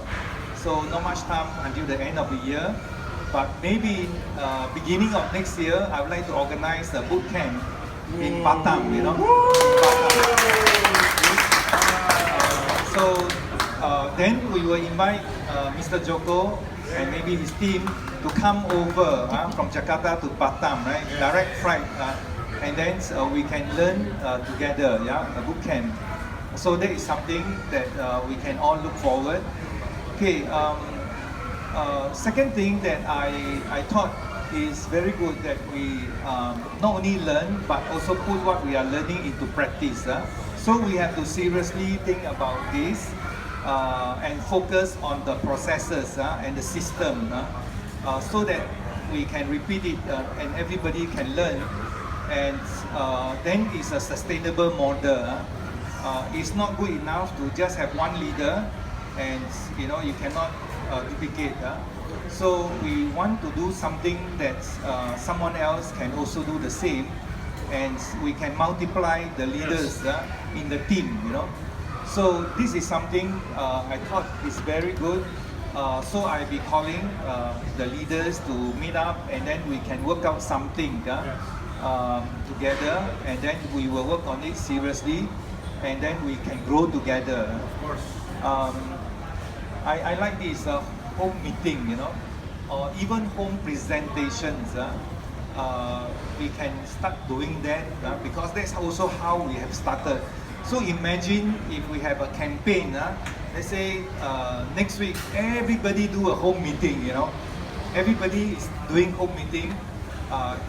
so not much time until the end of the year, but maybe beginning of next year, I would like to organize a boot camp in Batam, So then we will invite Mr. Joko and maybe his team to come over from Jakarta to Batam, right? Direct flight, and then we can learn together, a boot camp. So that is something that we can all look forward. Okay. Second thing that I thought is very good that we not only learn but also put what we are learning into practice. So we have to seriously think about this and focus on the processes and the system so that we can repeat it and everybody can learn, and then it's a sustainable model. It's not good enough to just have one leader and you cannot duplicate. So we want to do something that someone else can also do the same, and we can multiply the leaders in the team. So this is something I thought is very good. So I'll be calling the leaders to meet up, and then we can work out something together, and then we will work on it seriously, and then we can grow together. Of course. I like this home meeting, you know, or even home presentations. We can start doing that because that's also how we have started. So imagine if we have a campaign, let's say next week, everybody do a home meeting, you know. Everybody is doing home meeting,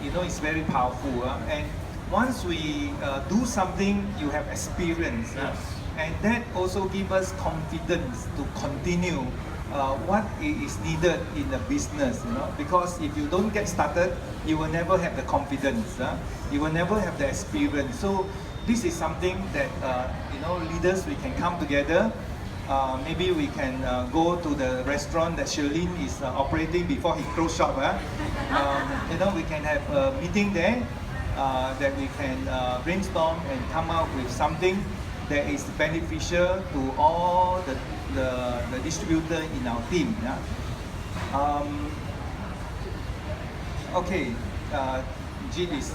you know, it's very powerful. And once we do something, you have experience. And that also gives us confidence to continue what is needed in the business, you know. Because if you don't get started, you will never have the confidence. You will never have the experience. So this is something that you know, leaders, we can come together. Maybe we can go to the restaurant that Sherlyn is operating before he closed shop. You know, we can have a meeting there that we can brainstorm and come up with something that is beneficial to all the distributor in our team. Okay, Jill is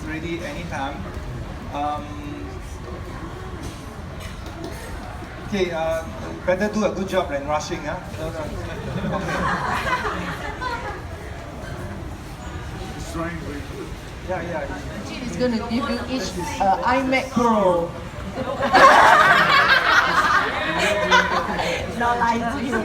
ready anytime. Okay, better do a good job than rushing. Okay. It's trying very good. Yeah. Jin is going to give you each iMac Pro. No lie to you.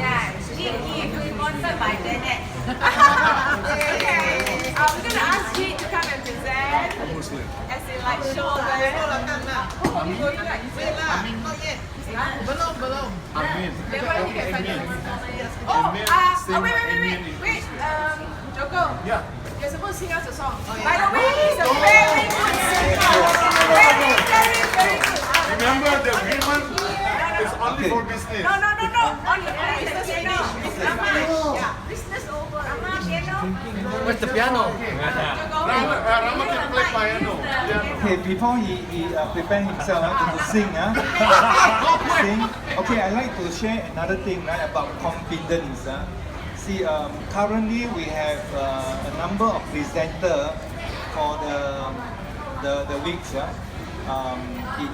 Yeah, Jin is sponsored by Janet. Okay. I'm gonna ask Jin to come and present. As in like show belum. Amin. Then what you can find Amin. wait. Joko. Yeah. You're supposed to sing us a song. By the way, he's a very good singer. Very good. Remember, the agreement is only for business. No. Only business finish. Yeah. Business over. Piano. Where's the piano? Rama can play piano. Okay, before he prepare himself to sing, sing. Okay, I like to share another thing about confidence. See, currently we have a number of presenters for the weeks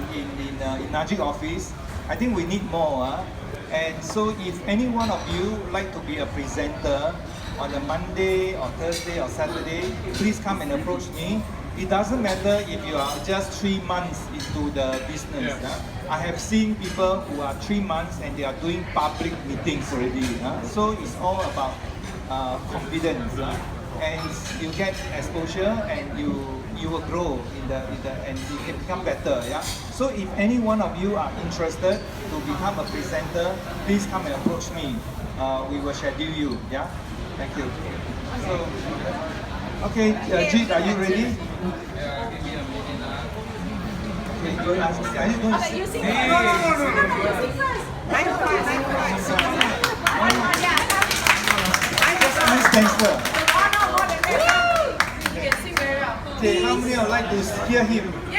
in Najik office. I think we need more. And so if any one of you like to be a presenter on a Monday or Thursday or Saturday, please come and approach me. It doesn't matter if you are just 3 months into the business. I have seen people who are 3 months and they are doing public meetings already. So it's all about confidence. And you get exposure and you will grow and you can become better. So if any one of you are interested to become a presenter, please come and approach me. We will schedule you. Thank you. So, okay, Jit, are you ready? Okay, are you going to You sing. No. Miss Spencer. You can sing very well. Okay, how many would like to hear him? Yay!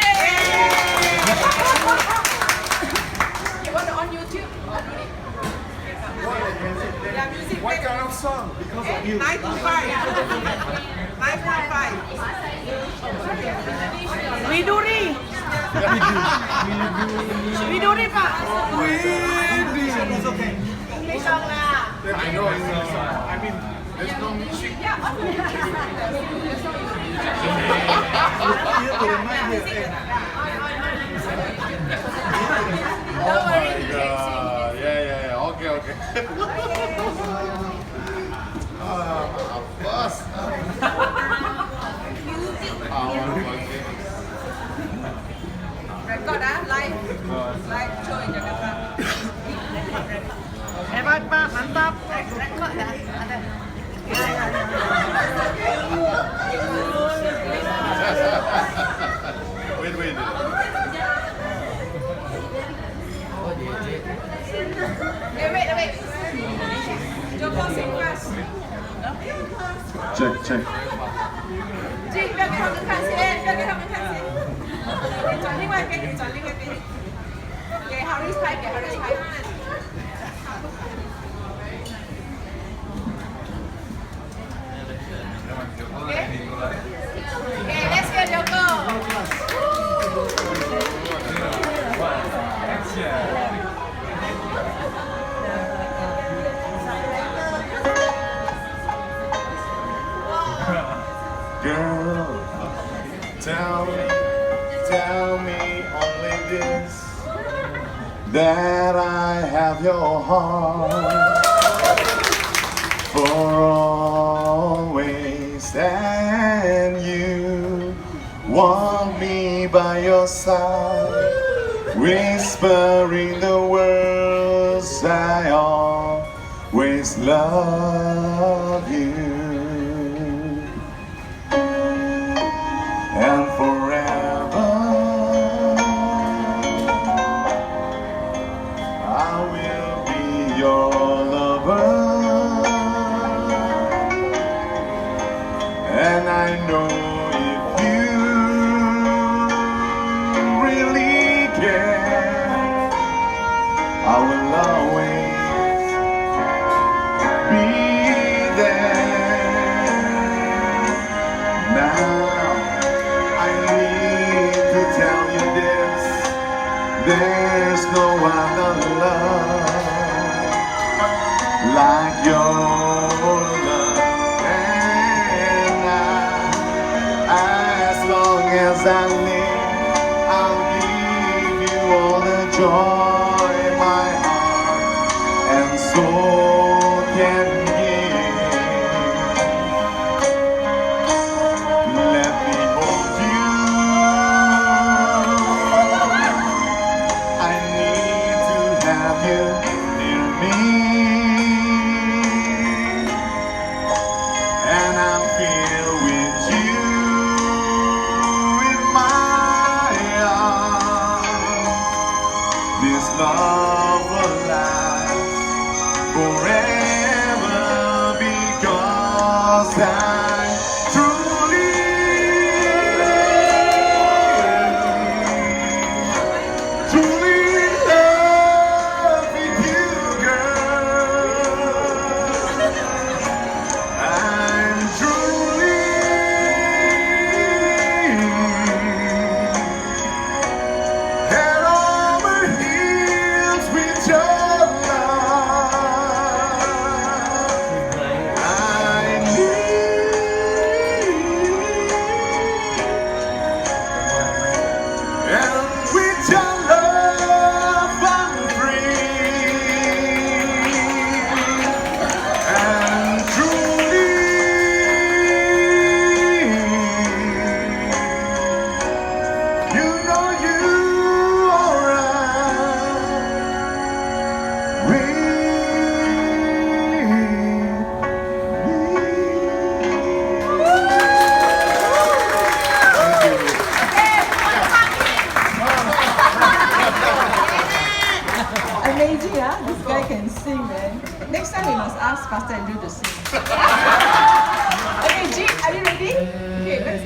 You want it on YouTube? Yeah, music. What kind of song? Because of you. 925. Widuri. Widuri, Pak. It's okay. English song lah. I know it's I mean, there's no music. Yeah, on Here to the mic here. Don't worry. Yeah. Okay. Boss. Record live show in Jakarta. Hebat, Pak. Mantap. Record ada. Wait. Wait. Joko sing first. Check. Jin, Tell me only this, that I have your heart for always, and you want me by your side, whispering the words I always love you. And forever I will be your lover, and I know if you really care, I will always be there. Now I need to tell you this, there's no other love like your love, and as long as I live, I'll give you all the joy my heart and soul can give. Let me hold you, I need to have you near me, and I'm filled with you in my arms. This love will last forever, because I truly love you, girl. I'm truly head over heels with your love. I need, and with your love I'm free, and truly you know you are right with me. Amazing, huh? This guy can sing, man. Next time we must ask Pastor Andrew to sing. Okay, G, are you ready? Okay, let's.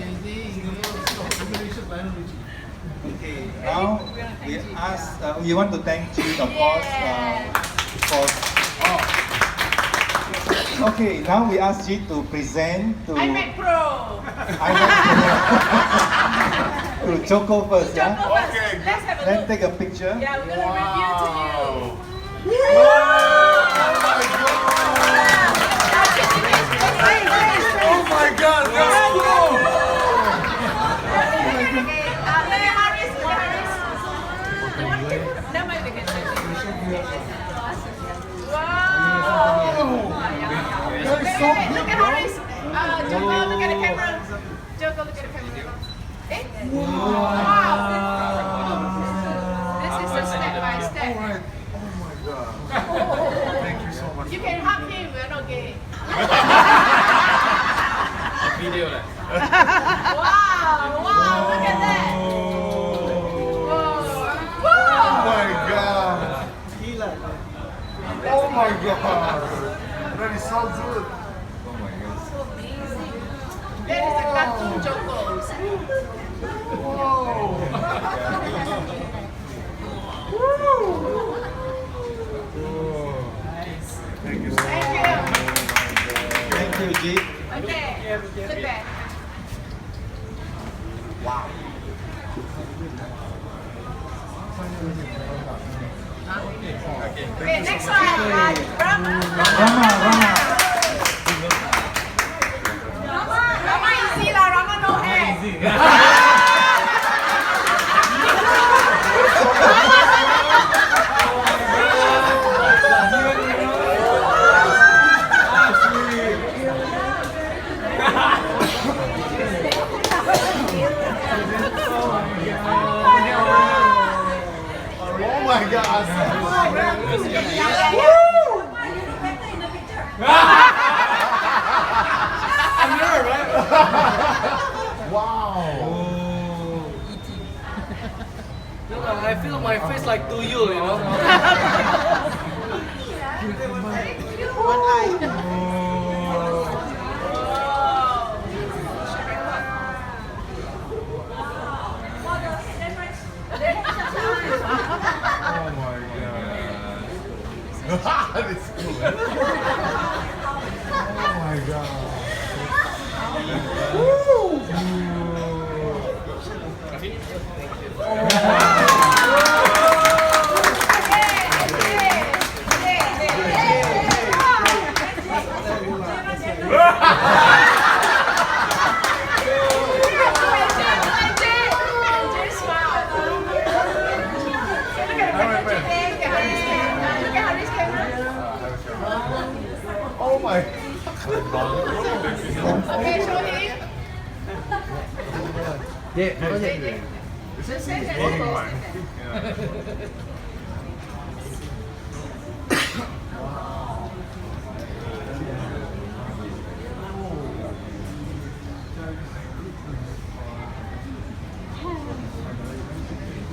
Okay, now we ask, we want to thank G, of course, for. Okay, now we ask G to present to iMac Pro. to Joko first, Joko yeah? first. Okay. Let's have a Then look. take a picture. Yeah, we're gonna review to you. Oh my God, that's cool! Look at Harris. Joko, look at the camera. Joko, look at the camera. Eh? Wow. This is a step by step. Thank you so much. You can hug him, we're not gay. Video lah. Wow, wow, look at that. Whoa. Oh my God! Oh my God! That is so good! That is a cartoon Joko. Thank you so much. Thank you. Thank you, G. Okay, sit back. Wow. Okay, next one. Rama. Rama easy lah, Rama no hair. Oh my God! I'm here, right? Wow! Look, I feel my face like to you, you know. One eye. Oh my God! That's cool. Oh my God! Oh my! Okay, show him.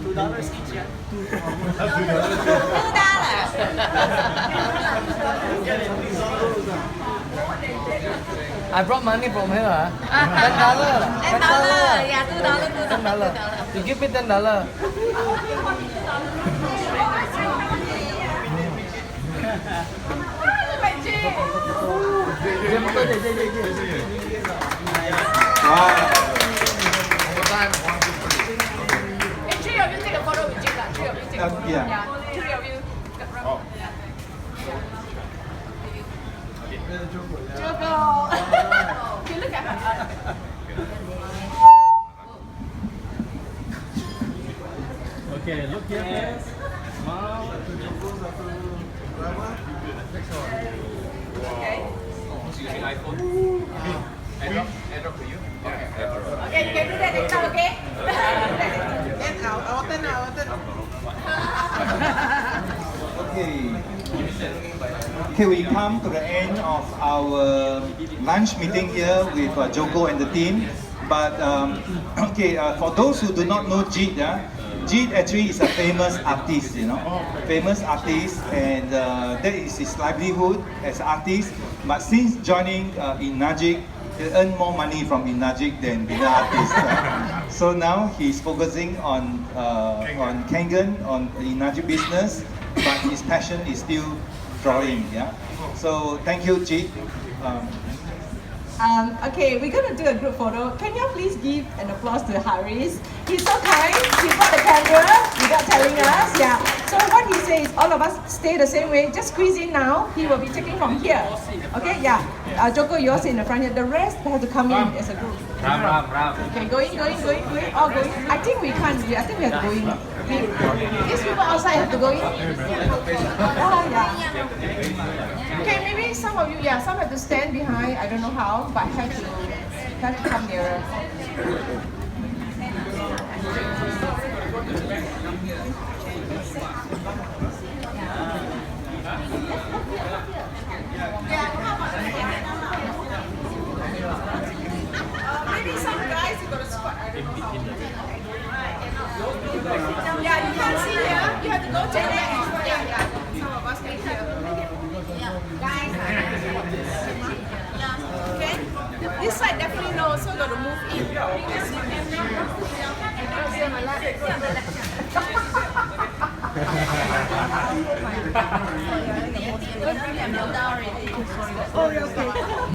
$2 each, yeah? I brought money from here. $10. Yeah, $2. You give me $10. Three of you take a photo with Jake. Three of you take a photo. Yeah. Yeah, three of you. Joko. You look at her. Okay, look here, please. Okay. Okay, you can do that later, okay? Then our turn. Okay, we come to the end of our lunch meeting here with Joko and the team. But for those who do not know Jeet, Jeet actually is a famous artist, famous artist, and that is his livelihood as an artist. But since joining in Najik, he earned more money from Inajik than being an artist. So now he's focusing on Kangen, on the Inajik business, but his passion is still drawing. Yeah. So thank you, Jeet. Okay, we're going to do a group photo. Can you please give an applause to Haris? He's so kind. He brought the camera without telling us. Yeah. So what he says, all of us stay the same way. Just squeeze in now. He will be taking from here. Okay, yeah. Joko, yours in the front here. The rest have to come in as a group. Okay, going. All going. I think we can't. I think we have to go in. These people outside have to go in. Oh, yeah. Okay, maybe some of you, some have to stand behind. I don't know how, but have to come nearer. Maybe some guys you got to squat. I don't know how. Yeah, you can see here. You have to go to the left. Yeah. Some of us can here. Okay. This side definitely no, so got to move in.